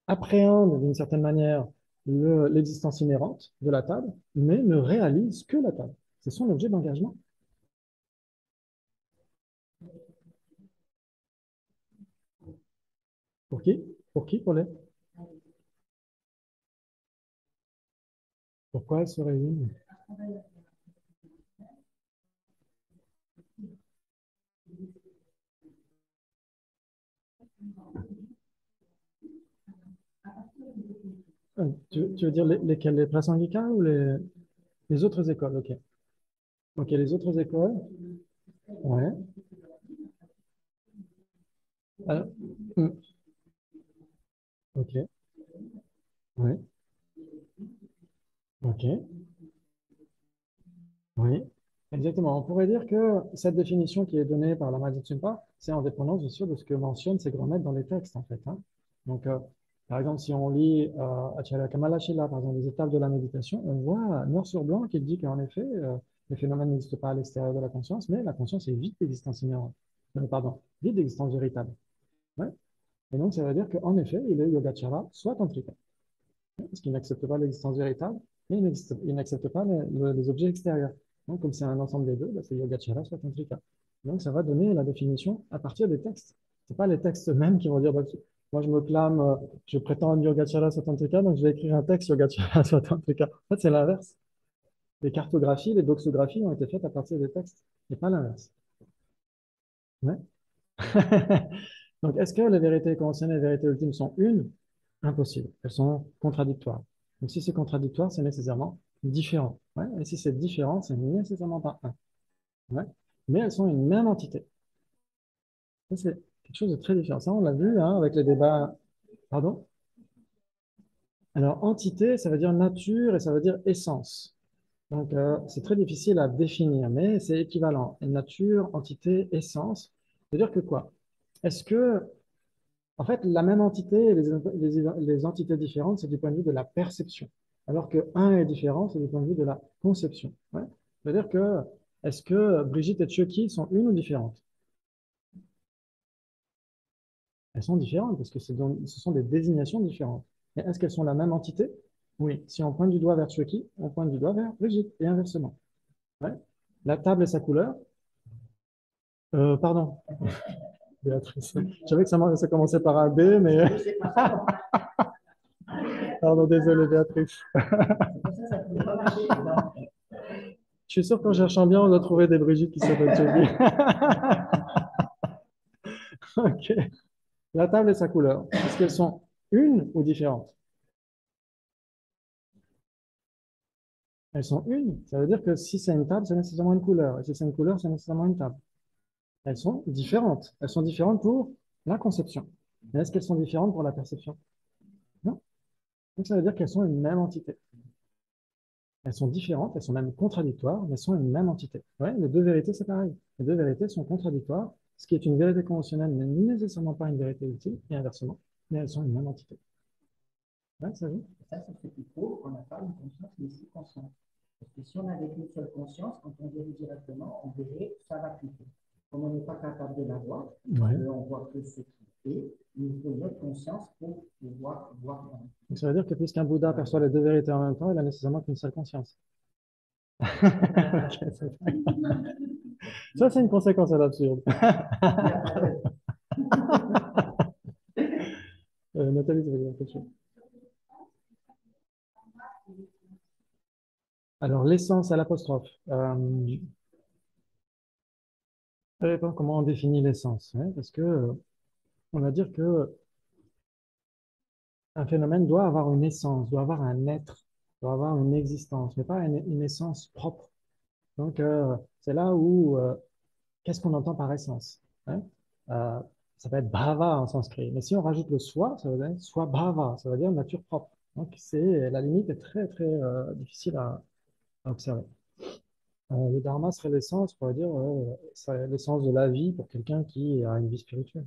appréhende d'une certaine manière l'existence inhérente de la table, mais ne réalise que la table. C'est son objet d'engagement. Pour qui? Pour qui? Pour les? Pourquoi elle se réunit? Tu veux dire lesquelles? Les Prasangika ou les autres écoles? Ok. Ok, les autres écoles? Ouais. Alors, hmm, ok. Ouais. Ok. Oui. Exactement. On pourrait dire que cette définition qui est donnée par la Madhya Tsumpa, c'est en dépendance, bien sûr, de ce que mentionnent ces grands maîtres dans les textes, en fait, hein. Donc, par exemple, si on lit Acharya Kamalashila, par exemple, les étapes de la méditation, on voit noir sur blanc qu'il dit qu'en effet, les phénomènes n'existent pas à l'extérieur de la conscience, mais la conscience est vide d'existence inhérente. Pardon, vide d'existence véritable. Ouais. Et donc, ça veut dire qu'en effet, il est Yogacara, soit tantrika, parce qu'il n'accepte pas l'existence véritable, mais il n'accepte pas les objets extérieurs. Donc, comme c'est un ensemble des deux, bah, c'est Yogacara, soit tantrika. Donc, ça va donner la définition à partir des textes. C'est pas les textes eux-mêmes qui vont dire, bah, moi, je me clame, je prétends Yogacara, soit tantrika, donc je vais écrire un texte Yogacara, soit tantrika. En fait, c'est l'inverse. Les cartographies, les doxographies ont été faites à partir des textes, et pas l'inverse. Ouais. Donc, est-ce que les vérités conventionnelles et les vérités ultimes sont une? Impossible. Elles sont contradictoires. Donc, si c'est contradictoire, c'est nécessairement différent. Ouais. Et si c'est différent, c'est nécessairement pas un. Ouais. Mais elles sont une même entité. Ça, c'est quelque chose de très différent. Ça, on l'a vu hein, avec les débats. Pardon? Alors, entité, ça veut dire nature et ça veut dire essence. Donc, c'est très difficile à définir, mais c'est équivalent. Nature, entité, essence. C'est-à-dire que quoi? Est-ce que En fait, la même entité et les entités différentes, c'est du point de vue de la perception. Alors que un est différent, c'est du point de vue de la conception. Ouais. C'est-à-dire que, est-ce que Brigitte et Chucky sont une ou différentes? Elles sont différentes parce que ce sont des désignations différentes. Et est-ce qu'elles sont la même entité? Oui. Si on pointe du doigt vers Chucky, on pointe du doigt vers Brigitte et inversement. Ouais. La table et sa couleur. Pardon, Béatrice. Je savais que ça commençait par un B, mais pardon, désolé, Béatrice. Ça peut pas marcher. Je suis sûr qu'en cherchant bien, on va trouver des Brigitte qui s'appellent Joby. Ok. La table et sa couleur. Est-ce qu'elles sont une ou différentes? Elles sont une. Ça veut dire que si c'est une table, c'est nécessairement une couleur. Et si c'est une couleur, c'est nécessairement une table. Elles sont différentes. Elles sont différentes pour la conception. Mais est-ce qu'elles sont différentes pour la perception? Non. Donc ça veut dire qu'elles sont une même entité. Elles sont différentes, elles sont même contradictoires, mais elles sont une même entité. Ouais, les deux vérités, c'est pareil. Les deux vérités sont contradictoires. Ce qui est une vérité conventionnelle n'est nécessairement pas une vérité utile, et inversement, mais elles sont une même entité. Ouais, ça joue. Ça, c'est ce qui prouve qu'on n'a pas une conscience multiconsciente. Parce que si on avait qu'une seule conscience, quand on dirait directement, on verrait ça va cliquer. Comme on n'est pas capable de la voir, Ouais. on voit que ce qui fait, il faut une autre conscience pour pouvoir voir. Donc ça veut dire que puisqu'un Bouddha perçoit les deux vérités en même temps, il a nécessairement qu'une seule conscience. Ok, ça, c'est une conséquence à l'absurde. Nathalie, tu veux dire quelque chose? Alors, l'essence à l'apostrophe. Ça dépend comment on définit l'essence, hein, parce que on va dire que un phénomène doit avoir une essence, doit avoir un être, doit avoir une existence, mais pas une essence propre. Donc, c'est là où qu'est-ce qu'on entend par essence, hein? Euh, Ça peut être bhava en sanskrit, mais si on rajoute le soi, ça veut dire soi bhava, ça veut dire nature propre. Donc, la limite est très très difficile à observer. Le dharma serait l'essence, on pourrait dire, c'est l'essence de la vie pour quelqu'un qui a une vie spirituelle.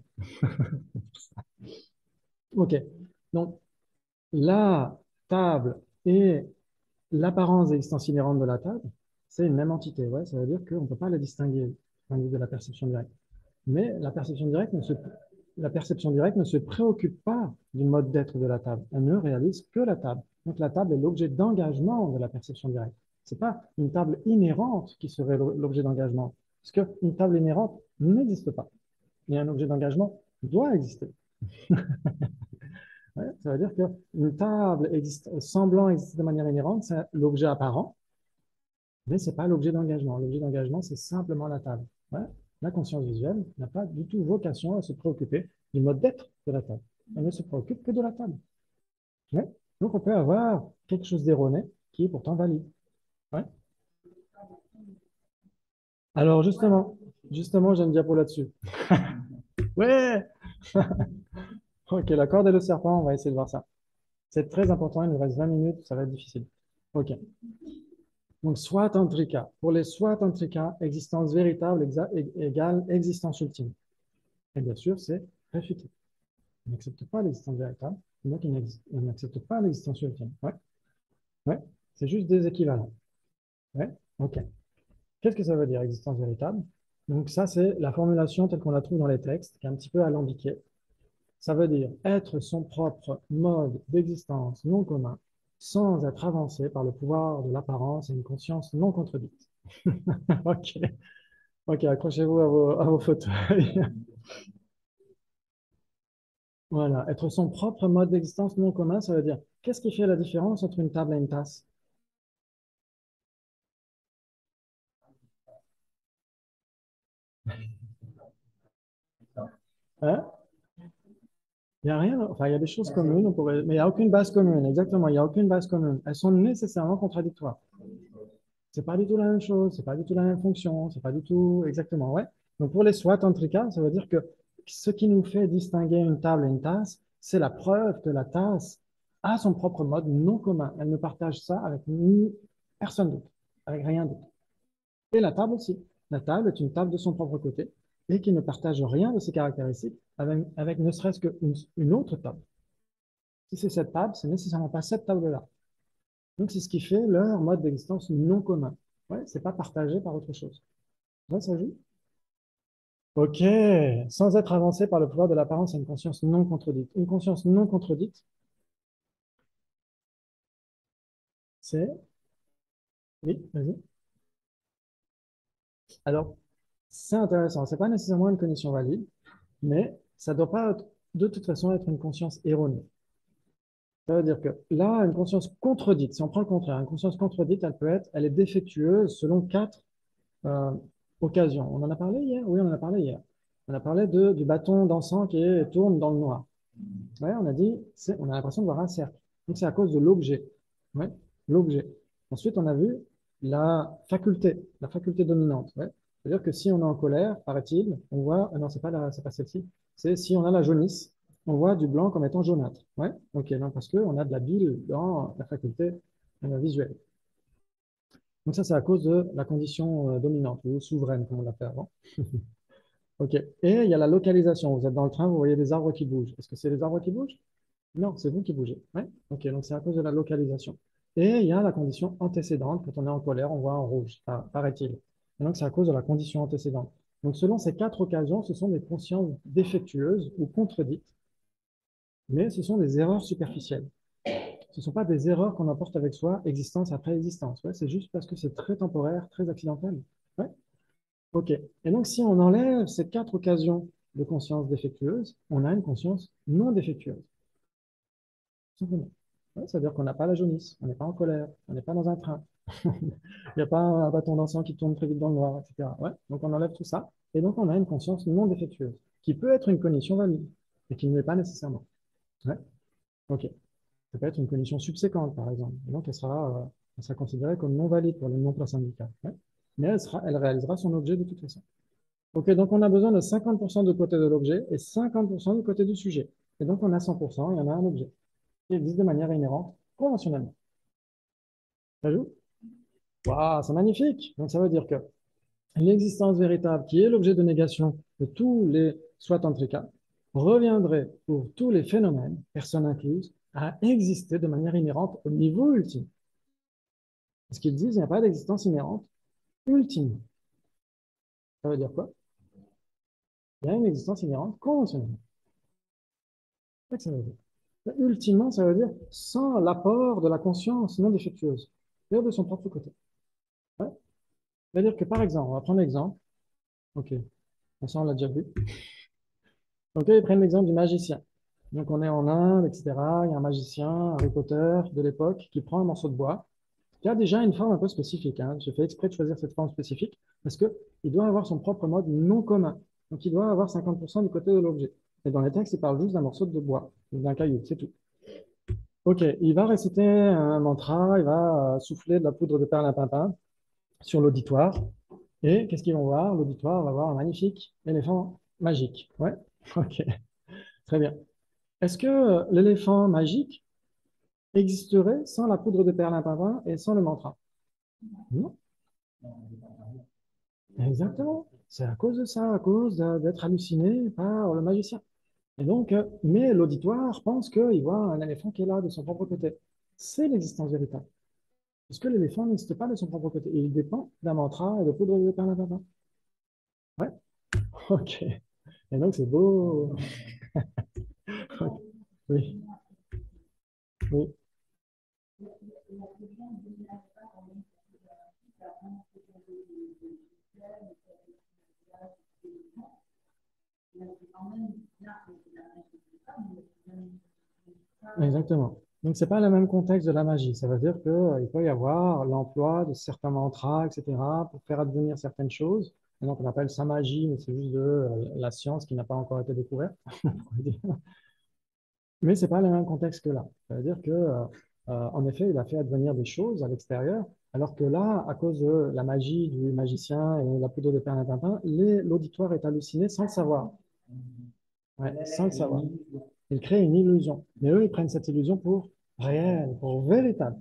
Ok. Donc, la table et l'apparence d'existence inhérente de la table, c'est une même entité. Ouais, ça veut dire qu'on ne peut pas la distinguer du point de vue de la perception directe. Mais la perception directe ne se préoccupe pas du mode d'être de la table. Elle ne réalise que la table. Donc la table est l'objet d'engagement de la perception directe. Ce n'est pas une table inhérente qui serait l'objet d'engagement, parce qu'une table inhérente n'existe pas. Et un objet d'engagement doit exister. Ouais, ça veut dire qu'une table semblant exister de manière inhérente, c'est l'objet apparent, mais ce n'est pas l'objet d'engagement. L'objet d'engagement, c'est simplement la table. Ouais. La conscience visuelle n'a pas du tout vocation à se préoccuper du mode d'être de la table. Elle ne se préoccupe que de la table. Ouais. Donc, on peut avoir quelque chose d'erroné qui est pourtant valide. Ouais. Alors, justement, j'ai une diapo là-dessus. Ouais! Ok, la corde et le serpent, on va essayer de voir ça. C'est très important, il nous reste 20 minutes, ça va être difficile. Ok. Donc, Swatantrika. Pour les Swatantrika, existence véritable égale existence ultime. Et bien sûr, c'est réfuté. Ils n'acceptent pas l'existence véritable, donc ils n'acceptent pas l'existence ultime. Ouais, ouais, c'est juste des équivalents. Ouais, ok. Qu'est-ce que ça veut dire, existence véritable? Donc ça, c'est la formulation telle qu'on la trouve dans les textes, qui est un petit peu alambiquée. Ça veut dire être son propre mode d'existence non commun, sans être avancé par le pouvoir de l'apparence et une conscience non contredite. Ok, ok, accrochez-vous à vos fauteuils. Voilà, être son propre mode d'existence non commun, ça veut dire qu'est-ce qui fait la différence entre une table et une tasse? Hein? Il n'y a rien, enfin, il y a des choses communes, mais il n'y a aucune base commune, exactement, il n'y a aucune base commune. Elles sont nécessairement contradictoires. C'est pas du tout la même chose, c'est pas du tout la même fonction, c'est pas du tout exactement, ouais. Donc pour les Swatantrika, ça veut dire que ce qui nous fait distinguer une table et une tasse, c'est la preuve que la tasse a son propre mode non commun. Elle ne partage ça avec personne d'autre, avec rien d'autre. Et la table aussi. La table est une table de son propre côté et qui ne partage rien de ses caractéristiques avec ne serait-ce qu'une autre table. Si c'est cette table, c'est nécessairement pas cette table-là. Donc c'est ce qui fait leur mode d'existence non commun. Ouais, c'est pas partagé par autre chose. Ouais, ça joue. Ok, sans être avancé par le pouvoir de l'apparence à une conscience non contredite. Une conscience non contredite, c'est... Oui, vas-y. Alors, c'est intéressant. C'est pas nécessairement une condition valide, mais ça doit pas de toute façon être une conscience erronée. Ça veut dire que là, une conscience contredite, si on prend le contraire, une conscience contredite, elle est défectueuse selon quatre euh, occasions. On en a parlé hier? Oui, on en a parlé hier. On a parlé du bâton d'encens qui tourne dans le noir. Ouais, on a dit, on a l'impression de voir un cercle. Donc c'est à cause de l'objet. Ouais, l'objet. Ensuite, on a vu la faculté dominante. Ouais. C'est-à-dire que si on est en colère, paraît-il, on voit, non, c'est pas celle-ci, c'est si on a la jaunisse, on voit du blanc comme étant jaunâtre. Ouais, ok, non, parce qu'on a de la bile dans la faculté visuelle. Donc ça, c'est à cause de la condition dominante ou souveraine, comme on l'appelle avant. Ok. Et il y a la localisation. Vous êtes dans le train, vous voyez des arbres qui bougent. Est-ce que c'est les arbres qui bougent? Non, c'est vous qui bougez. Ouais. Ok, donc c'est à cause de la localisation. Et il y a la condition antécédente. Quand on est en colère, on voit en rouge, paraît-il. Et donc c'est à cause de la condition antécédente. Donc selon ces quatre occasions, ce sont des consciences défectueuses ou contredites, mais ce sont des erreurs superficielles. Ce ne sont pas des erreurs qu'on emporte avec soi, existence après existence. Ouais, c'est juste parce que c'est très temporaire, très accidentel. Ouais. Ok. Et donc si on enlève ces quatre occasions de conscience défectueuse, on a une conscience non défectueuse. Simplement. Ouais, c'est-à-dire qu'on n'a pas la jaunisse, on n'est pas en colère, on n'est pas dans un train, il n'y a pas un bâton d'encens qui tourne très vite dans le noir, etc. Ouais, donc on enlève tout ça, et donc on a une conscience non défectueuse, qui peut être une cognition valide, et qui ne l'est pas nécessairement. Ouais, ok. Ça peut être une cognition subséquente, par exemple, et donc elle sera considérée comme non valide pour les non-places syndicales. Ouais. Mais elle réalisera son objet de toute façon. Ok, donc on a besoin de 50% du côté de l'objet et 50% du côté du sujet. Et donc on a 100% et on a un objet qui existe de manière inhérente, conventionnellement. Ça joue? Waouh, c'est magnifique! Donc ça veut dire que l'existence véritable, qui est l'objet de négation de tous les swatantrika, reviendrait pour tous les phénomènes, personnes incluses, à exister de manière inhérente au niveau ultime. Ce qu'ils disent, il n'y a pas d'existence inhérente ultime. Ça veut dire quoi? Il y a une existence inhérente conventionnelle. C'est ça que ça veut dire. Ultimement, ça veut dire sans l'apport de la conscience non défectueuse, c'est-à-dire de son propre côté. Ouais. C'est-à-dire que, par exemple, on va prendre l'exemple, ok, ça on l'a déjà vu, ok, ils prennent l'exemple du magicien. Donc on est en Inde, etc. Il y a un magicien, Harry Potter de l'époque, qui prend un morceau de bois, qui a déjà une forme un peu spécifique. Hein. J'ai fait exprès de choisir cette forme spécifique, parce que il doit avoir son propre mode non commun. Donc il doit avoir 50% du côté de l'objet. Et dans les textes, il parle juste d'un morceau de bois, d'un caillou, c'est tout. Ok, il va réciter un mantra, il va souffler de la poudre de perlimpinpin sur l'auditoire. Et qu'est-ce qu'ils vont voir? L'auditoire va voir un magnifique éléphant magique. Ouais, ok, très bien. Est-ce que l'éléphant magique existerait sans la poudre de perlimpinpin et sans le mantra? Non, exactement. C'est à cause de ça, à cause d'être halluciné par le magicien. Et donc, mais l'auditoire pense qu'il voit un éléphant qui est là de son propre côté. C'est l'existence véritable. Parce que l'éléphant n'existe pas de son propre côté. Il dépend d'un mantra et de poudre de perlimpinpin. Ouais, ok. Et donc, c'est beau. Oui, oui, exactement. Donc, c'est pas le même contexte de la magie. Ça veut dire qu'il peut y avoir l'emploi de certains mantras, etc., pour faire advenir certaines choses. Et donc, on appelle ça magie, mais c'est juste de la science qui n'a pas encore été découverte. Mais c'est pas le même contexte que là. Ça veut dire que, en effet, il a fait advenir des choses à l'extérieur, alors que là, à cause de la magie du magicien et la poudre de perlimpinpin, l'auditoire est halluciné sans le savoir. Ouais, sans le savoir. Il crée une illusion. Mais eux, ils prennent cette illusion pour réel, pour véritable.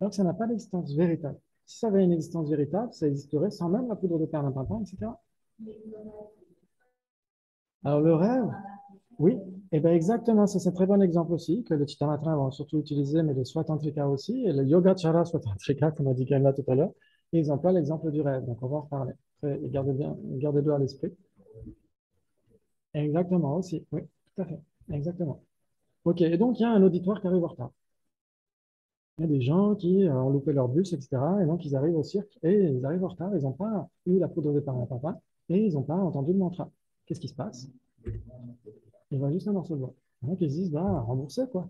Alors que ça n'a pas d'existence véritable. Si ça avait une existence véritable, ça existerait sans même la poudre de perlimpinpin, etc. Alors le rêve, oui, et bien exactement, c'est un très bon exemple aussi, que le Chittamatra va surtout utiliser, mais le Swatantrika aussi, et le Yogacara Swatantrika, comme a dit Kamla tout à l'heure, ils emploient l'exemple du rêve, donc on va en reparler. Et gardez bien, gardez-le à l'esprit. Exactement aussi, oui, tout à fait, exactement. Ok, et donc il y a un auditoire qui arrive en retard. Il y a des gens qui ont loupé leur bus, etc., et donc ils arrivent au cirque, et ils arrivent en retard, ils n'ont pas eu la poudre de papa, et ils n'ont pas entendu le mantra. Qu'est-ce qui se passe? Ils voient juste un morceau de bois. Donc ils se disent, bah, remboursé, quoi.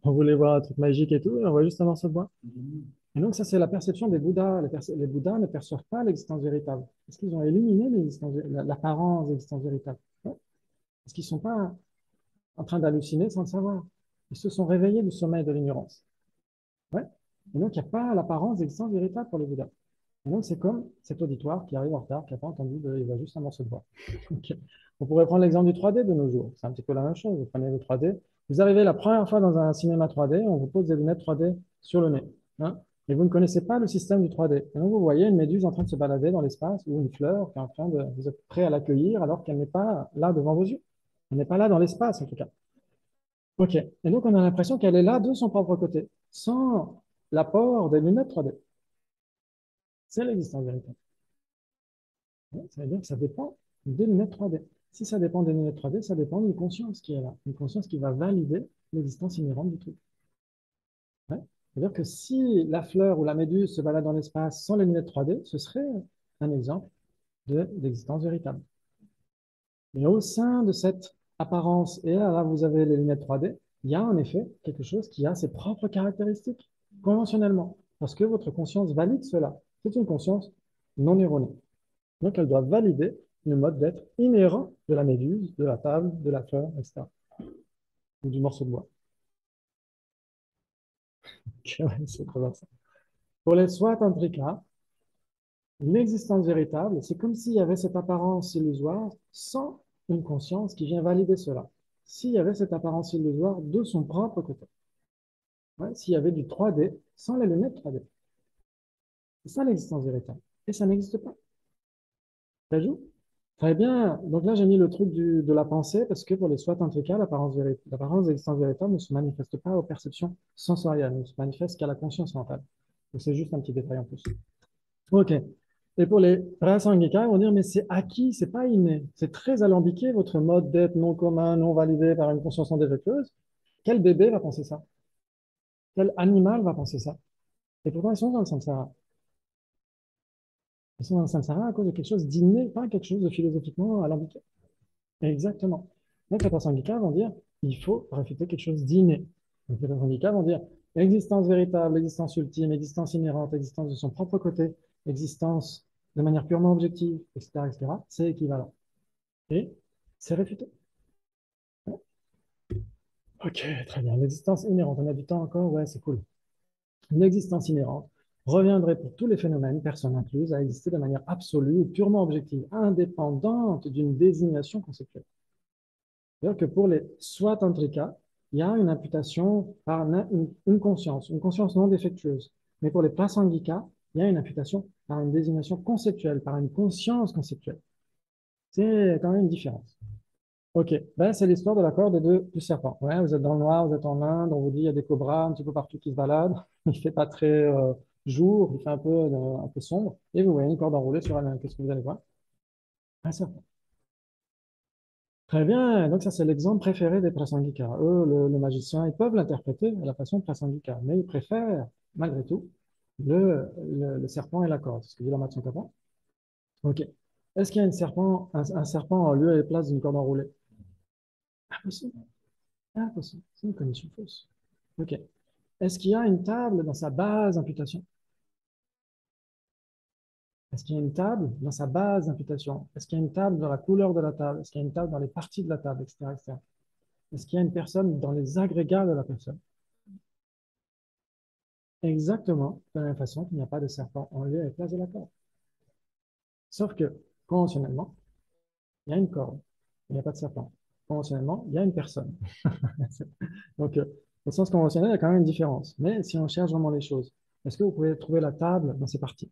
On voulait voir un truc magique et tout, et on voit juste un morceau de bois. Et donc, ça, c'est la perception des Bouddhas. Les Bouddhas ne perçoivent pas l'existence véritable. Parce qu'ils ont éliminé l'apparence d'existence véritable. Ouais. Parce qu'ils ne sont pas en train d'halluciner sans le savoir. Ils se sont réveillés du sommeil de l'ignorance. Ouais. Et donc, il n'y a pas l'apparence d'existence véritable pour les Bouddhas. Et donc, c'est comme cet auditoire qui arrive en retard, qui n'a pas entendu, il voit juste un morceau de bois. Ok. On pourrait prendre l'exemple du 3D de nos jours. C'est un petit peu la même chose. Vous prenez le 3D. Vous arrivez la première fois dans un cinéma 3D, on vous pose des lunettes 3D sur le nez. Hein, et vous ne connaissez pas le système du 3D. Et donc, vous voyez une méduse en train de se balader dans l'espace ou une fleur qui est en train de. Vous êtes prêt à l'accueillir alors qu'elle n'est pas là devant vos yeux. Elle n'est pas là dans l'espace, en tout cas. OK. Et donc, on a l'impression qu'elle est là de son propre côté, sans l'apport des lunettes 3D. C'est l'existence véritable. Ouais, ça veut dire que ça dépend des lunettes 3D. Si ça dépend des lunettes 3D, ça dépend d'une conscience qui est là, une conscience qui va valider l'existence inhérente du truc. Ouais. C'est-à-dire que si la fleur ou la méduse se balade dans l'espace sans les lunettes 3D, ce serait un exemple d'existence véritable. Mais au sein de cette apparence, et là vous avez les lunettes 3D, il y a en effet quelque chose qui a ses propres caractéristiques, conventionnellement, parce que votre conscience valide cela. C'est une conscience non erronée. Donc, elle doit valider le mode d'être inhérent de la méduse, de la table, de la fleur, etc. Ou du morceau de bois. C'est très bien ça. Pour les Swatantrika, l'existence véritable, c'est comme s'il y avait cette apparence illusoire sans une conscience qui vient valider cela. S'il y avait cette apparence illusoire de son propre côté. Ouais, s'il y avait du 3D sans les lunettes 3D. C'est ça l'existence véritable. Et ça n'existe pas. Ça joue? Très bien. Donc là, j'ai mis le truc de la pensée parce que pour les soi tantrika, l'apparence d'existence véritable ne se manifeste pas aux perceptions sensorielles, ne se manifeste qu'à la conscience mentale. Donc c'est juste un petit détail en plus. OK. Et pour les prasangika, ils vont dire, mais c'est acquis, c'est pas inné. C'est très alambiqué, votre mode d'être non commun, non validé par une conscience non défectueuse. Quel bébé va penser ça? Quel animal va penser ça? Et pourtant, ils sont dans le samsara. Ils sont dans le samsara à cause de quelque chose d'inné, pas quelque chose de philosophiquement alambiqué. Exactement. Donc, les prasangika vont dire, il faut réfuter quelque chose d'inné. Donc, les prasangika vont dire, existence véritable, existence ultime, existence inhérente, existence de son propre côté, existence de manière purement objective, etc., etc., c'est équivalent. Et c'est réfuté. Ok, très bien. L'existence inhérente, on a du temps encore? Ouais, c'est cool. L'existence inhérente reviendrait pour tous les phénomènes, personnes incluses, à exister de manière absolue ou purement objective, indépendante d'une désignation conceptuelle. C'est-à-dire que pour les swatantrika, il y a une imputation par une conscience non défectueuse. Mais pour les prasangika, il y a une imputation par une désignation conceptuelle, par une conscience conceptuelle. C'est quand même une différence. Ok, ben, c'est l'histoire de la corde du serpent. Ouais, vous êtes dans le noir, vous êtes en Inde, on vous dit il y a des cobras un petit peu partout qui se baladent. Il fait pas très jour, il fait un peu sombre. Et vous voyez une corde enroulée sur elle. Qu'est-ce que vous allez voir? Un serpent. Très bien, donc ça c'est l'exemple préféré des prasangika. Eux, le magicien, ils peuvent l'interpréter à la façon prasangika, mais ils préfèrent, malgré tout, le serpent et la corde. C'est ce que dit la Matsukapa. Ok. Est-ce qu'il y a un serpent en lieu et place d'une corde enroulée? Impossible. Impossible. C'est une condition fausse. Ok. Est-ce qu'il y a une table dans sa base d'imputation? Est-ce qu'il y a une table dans sa base d'imputation? Est-ce qu'il y a une table dans la couleur de la table? Est-ce qu'il y a une table dans les parties de la table, etc., etc. Est-ce qu'il y a une personne dans les agrégats de la personne? Exactement, de la même façon qu'il n'y a pas de serpent en lieu et place de la corde. Sauf que, conventionnellement, il y a une corde, il n'y a pas de serpent. Conventionnellement, il y a une personne. Donc, au sens conventionnel, il y a quand même une différence. Mais si on cherche vraiment les choses, est-ce que vous pouvez trouver la table dans ses parties?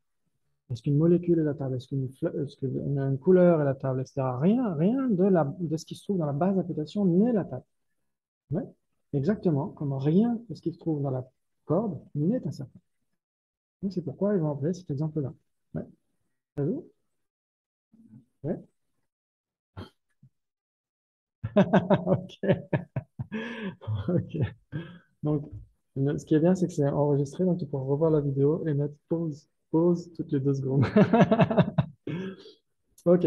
Est-ce qu'une molécule est la table? Est-ce qu'une couleur est la table, etc. Rien de ce qui se trouve dans la base d'application n'est la table. Ouais, exactement, comme rien de ce qui se trouve dans la corde n'est un serpent. Donc, c'est pourquoi ils vont employer cet exemple-là. Ouais. T'as vu? Ouais. Ok. Ok. Donc, ce qui est bien, c'est que c'est enregistré, donc tu pourras revoir la vidéo et mettre pause, pause toutes les 2 secondes. Ok.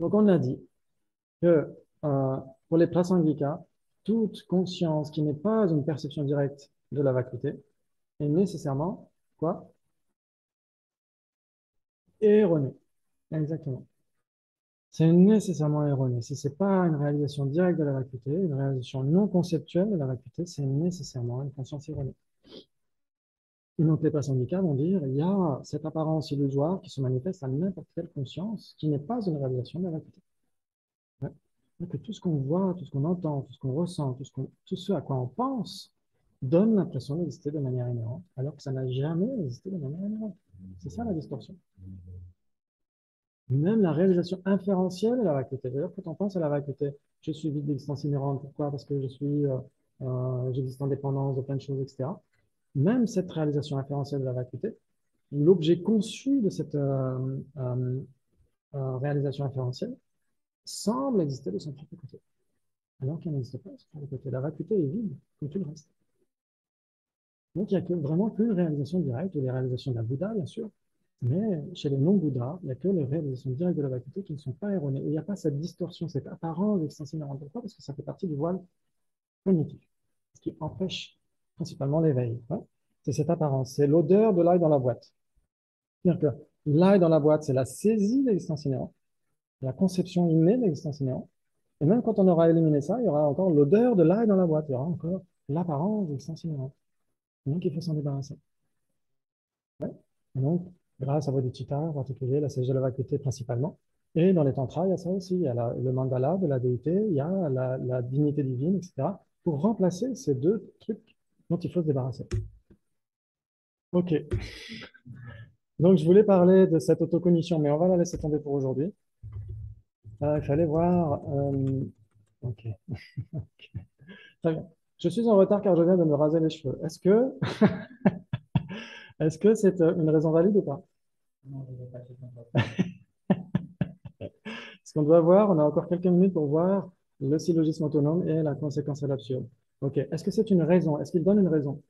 Donc, on a dit que pour les prasangika, toute conscience qui n'est pas une perception directe de la vacuité est nécessairement, quoi? Erronée. Exactement. C'est nécessairement erroné. Si ce n'est pas une réalisation directe de la vacuité, une réalisation non conceptuelle de la vacuité, c'est nécessairement une conscience erronée. Et donc les prasangika vont dire, il y a cette apparence illusoire qui se manifeste à n'importe quelle conscience qui n'est pas une réalisation de la vacuité. Ouais. Donc tout ce qu'on voit, tout ce qu'on entend, tout ce qu'on ressent, tout ce à quoi on pense, donne l'impression d'exister de manière inhérente, alors que ça n'a jamais existé de manière inhérente. C'est ça la distorsion. Même la réalisation inférentielle de la vacuité. D'ailleurs, quand on pense à la vacuité, je suis vide d'existence inhérente. Pourquoi? Parce que j'existe en dépendance de plein de choses, etc. Même cette réalisation inférentielle de la vacuité, l'objet conçu de cette réalisation inférentielle semble exister de son propre côté, alors qu'il n'existe pas de son propre côté. La vacuité est vide, comme tout le reste. Donc, il n'y a vraiment qu'une réalisation directe, ou les réalisations de la Bouddha, bien sûr, mais chez les non-Bouddhas, il n'y a que les réalisations directes de la vacuité qui ne sont pas erronées. Et il n'y a pas cette distorsion, cette apparence d'existence inhérente. Pourquoi? Parce que ça fait partie du voile cognitif, ce qui empêche principalement l'éveil. Ouais. C'est cette apparence, c'est l'odeur de l'ail dans la boîte. C'est-à-dire que l'ail dans la boîte, c'est la saisie de l'existence inhérente, la conception innée de l'existence inhérente. Et même quand on aura éliminé ça, il y aura encore l'odeur de l'ail dans la boîte, il y aura encore l'apparence de l'existence inhérente. Donc, il faut s'en débarrasser. Ouais. Et donc, grâce à bodhicitta en particulier, la sagesse de la vacuité principalement. Et dans les tantras, il y a ça aussi. Il y a le mandala de la déité, il y a la dignité divine, etc. pour remplacer ces deux trucs dont il faut se débarrasser. OK. Donc, je voulais parler de cette autocognition, mais on va la laisser tomber pour aujourd'hui. Il fallait voir. Ok. Très bien. Je suis en retard car je viens de me raser les cheveux. Est-ce que c'est une raison valide ou pas? Non, je ne vais pas te comprendre. Ce qu'on doit voir, on a encore quelques minutes pour voir le syllogisme autonome et la conséquence à l'absurde. Ok. Est-ce que c'est une raison? Est-ce qu'il donne une raison?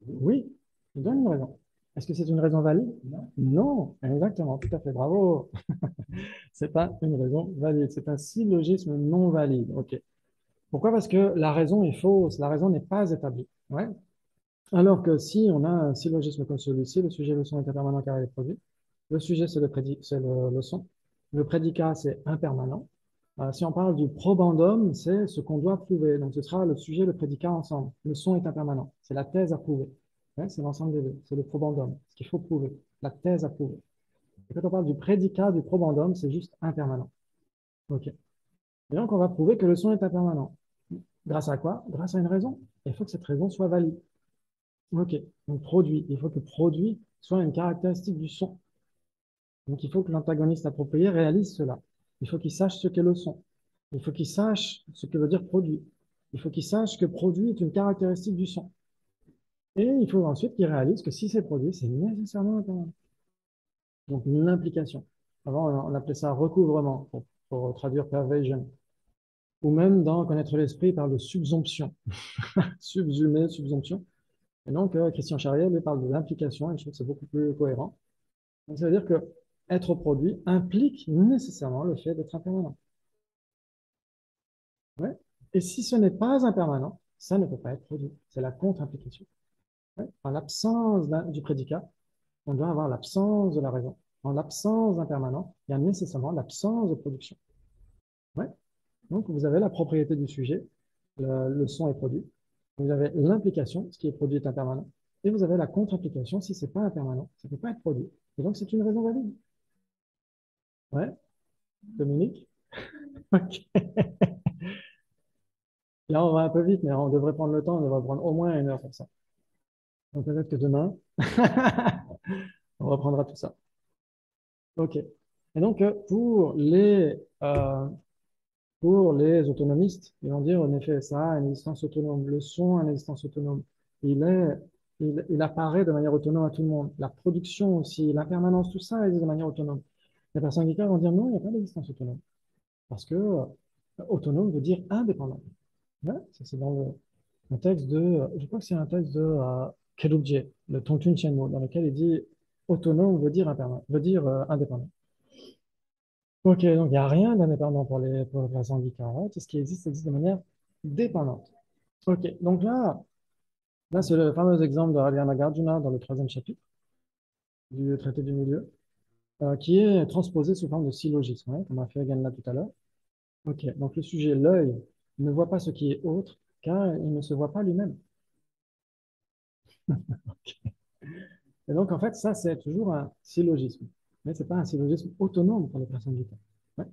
Oui, il donne une raison. Est-ce que c'est une raison valide? Non. Non, exactement, tout à fait, bravo. C'est pas une raison valide, c'est un syllogisme non valide. Ok. Pourquoi? Parce que la raison est fausse, la raison n'est pas établie. Ouais. Alors que si on a un syllogisme comme celui-ci, le sujet, le son est impermanent car il est produit. Le sujet, c'est le son. Le prédicat, c'est impermanent. Si on parle du probandum, c'est ce qu'on doit prouver. Donc, ce sera le sujet, le prédicat ensemble. Le son est impermanent. C'est la thèse à prouver. Ouais, c'est l'ensemble des deux. C'est le probandum. Ce qu'il faut prouver. La thèse à prouver. Et quand on parle du prédicat, du probandum, c'est juste impermanent. OK. Et donc, on va prouver que le son est impermanent. Grâce à quoi? Grâce à une raison. Il faut que cette raison soit valide. OK. Donc, produit. Il faut que produit soit une caractéristique du son. Donc, il faut que l'antagoniste approprié réalise cela. Il faut qu'il sache ce qu'est le son. Il faut qu'il sache ce que veut dire produit. Il faut qu'il sache que produit est une caractéristique du son. Et il faut ensuite qu'il réalise que si c'est produit, c'est nécessairement impermanent. Donc, l'implication. Avant, on appelait ça recouvrement pour traduire pervasion. Ou même dans Connaître l'esprit, il parle de subsomption. Subsumer, subsomption. Et donc, Christian Charrier, lui, parle de l'implication, et je trouve que c'est beaucoup plus cohérent. Donc, ça veut dire que être produit implique nécessairement le fait d'être impermanent. Ouais. Et si ce n'est pas impermanent, ça ne peut pas être produit. C'est la contre-implication. Ouais. En l'absence du prédicat, on doit avoir l'absence de la raison. En l'absence d'impermanent, il y a nécessairement l'absence de production. Ouais. Donc, vous avez la propriété du sujet, le son est produit. Vous avez l'implication, ce qui est produit est impermanent. Et vous avez la contre-implication, si ce n'est pas impermanent, ça ne peut pas être produit. Et donc, c'est une raison valide. Ouais, Dominique? Ok. Là, on va un peu vite, mais on devrait prendre le temps, on devrait prendre au moins 1 heure pour ça. Donc, peut-être que demain, on reprendra tout ça. OK. Et donc, pour les autonomistes, ils vont dire, en effet, ça a une existence autonome. Le son a une existence autonome. Il est, il apparaît de manière autonome à tout le monde. La production aussi, l'impermanence, tout ça existe de manière autonome. Les personnes qui vont dire non, il n'y a pas d'existence autonome. Parce que autonome veut dire indépendant. Ouais, ça c'est dans un texte je crois que c'est un texte de Kerubje, le Tongtun Chenmo, dans lequel il dit autonome veut dire impermanent, veut dire indépendant. Ok, donc il n'y a rien d'indépendant pour les syndicats. Ouais, tout ce qui existe de manière dépendante. Ok, donc là c'est le fameux exemple de Ravi Nagarjuna dans le 3e chapitre du traité du milieu, qui est transposé sous forme de syllogisme, ouais, comme a fait Ganla tout à l'heure. Ok, donc le sujet, l'œil, ne voit pas ce qui est autre, car il ne se voit pas lui-même. Et donc, en fait, ça, c'est toujours un syllogisme. Mais ce n'est pas un syllogisme autonome pour les personnes du cas. Ouais.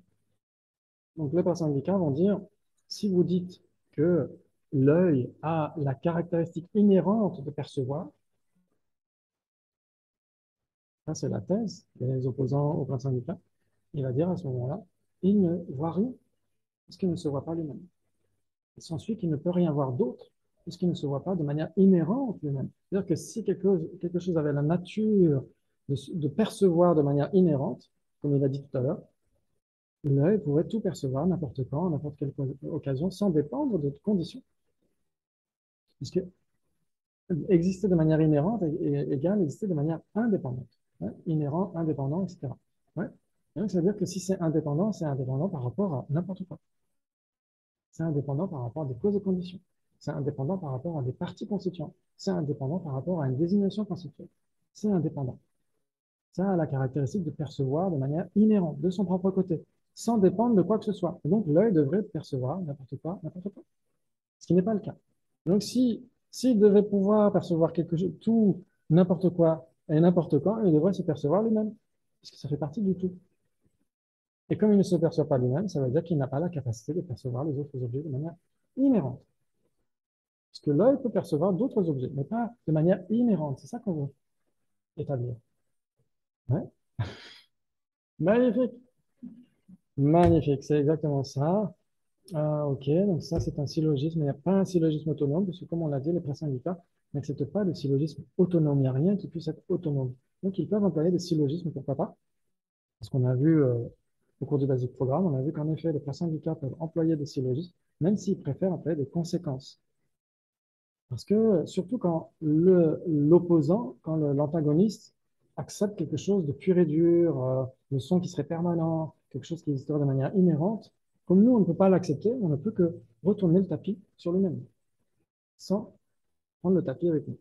Donc, les personnes du cas vont dire, si vous dites que l'œil a la caractéristique inhérente de percevoir, ça, c'est la thèse des opposants au principe du cas, il va dire à ce moment-là, il ne voit rien, parce qu'il ne se voit pas lui-même. Il s'ensuit qu'il ne peut rien voir d'autre, puisqu'il ne se voit pas de manière inhérente lui-même. C'est-à-dire que si quelque chose avait la nature de percevoir de manière inhérente, comme il a dit tout à l'heure, l'œil pourrait tout percevoir n'importe quand, à n'importe quelle occasion, sans dépendre de conditions. Puisque exister de manière inhérente égale exister de manière indépendante. Ouais, inhérent, indépendant, etc. Ouais. Et donc, ça veut dire que si c'est indépendant par rapport à n'importe quoi. C'est indépendant par rapport à des causes et conditions. C'est indépendant par rapport à des parties constituantes. C'est indépendant par rapport à une désignation constituée. C'est indépendant. Ça a la caractéristique de percevoir de manière inhérente, de son propre côté, sans dépendre de quoi que ce soit. Et donc, l'œil devrait percevoir n'importe quoi, n'importe quoi. Ce qui n'est pas le cas. Donc, s'il devait pouvoir percevoir quelque chose, tout, n'importe quoi et n'importe quand, il devrait se percevoir lui-même, puisque ça fait partie du tout. Et comme il ne se perçoit pas lui-même, ça veut dire qu'il n'a pas la capacité de percevoir les autres objets de manière inhérente. Parce que l'œil peut percevoir d'autres objets, mais pas de manière inhérente. C'est ça qu'on veut établir. Ouais. Magnifique. Magnifique, c'est exactement ça. Ah, ok, donc ça c'est un syllogisme. Il n'y a pas un syllogisme autonome, parce que comme on l'a dit, les présyndicats n'acceptent pas de syllogisme autonome. Il n'y a rien qui puisse être autonome. Donc ils peuvent employer des syllogismes, pourquoi pas? Parce qu'on a vu au cours du basic programme, on a vu qu'en effet, les présyndicats peuvent employer des syllogismes, même s'ils préfèrent employer des conséquences. Parce que surtout quand l'opposant, quand l'antagoniste accepte quelque chose de pur et dur, le son qui serait permanent, quelque chose qui existerait de manière inhérente, comme nous, on ne peut pas l'accepter, on ne peut que retourner le tapis sur lui-même, sans prendre le tapis avec nous.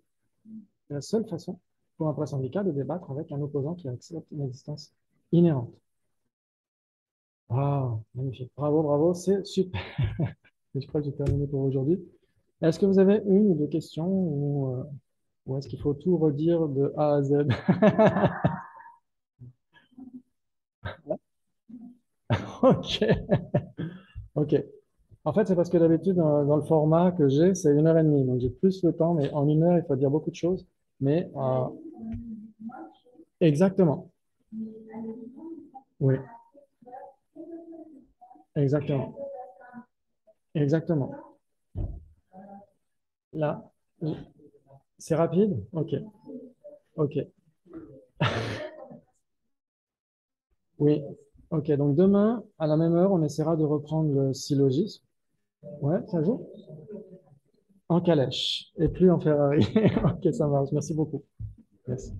C'est la seule façon pour un pré-syndicat de débattre avec un opposant qui accepte une existence inhérente. Ah, magnifique. Bravo, bravo, c'est super. Je crois que j'ai terminé pour aujourd'hui. Est-ce que vous avez une ou deux questions ou est-ce qu'il faut tout redire de A à Z? Ok, ok. En fait, c'est parce que d'habitude, dans le format que j'ai, c'est 1 heure et demie. Donc, j'ai plus le temps, mais en 1 heure, il faut dire beaucoup de choses. Mais exactement. Oui, exactement. Exactement. Là, c'est rapide? Ok, ok. Oui, ok. Donc, demain, à la même heure, on essaiera de reprendre le syllogisme. Ouais, ça joue? En calèche et plus en Ferrari. Ok, ça marche. Merci beaucoup. Merci.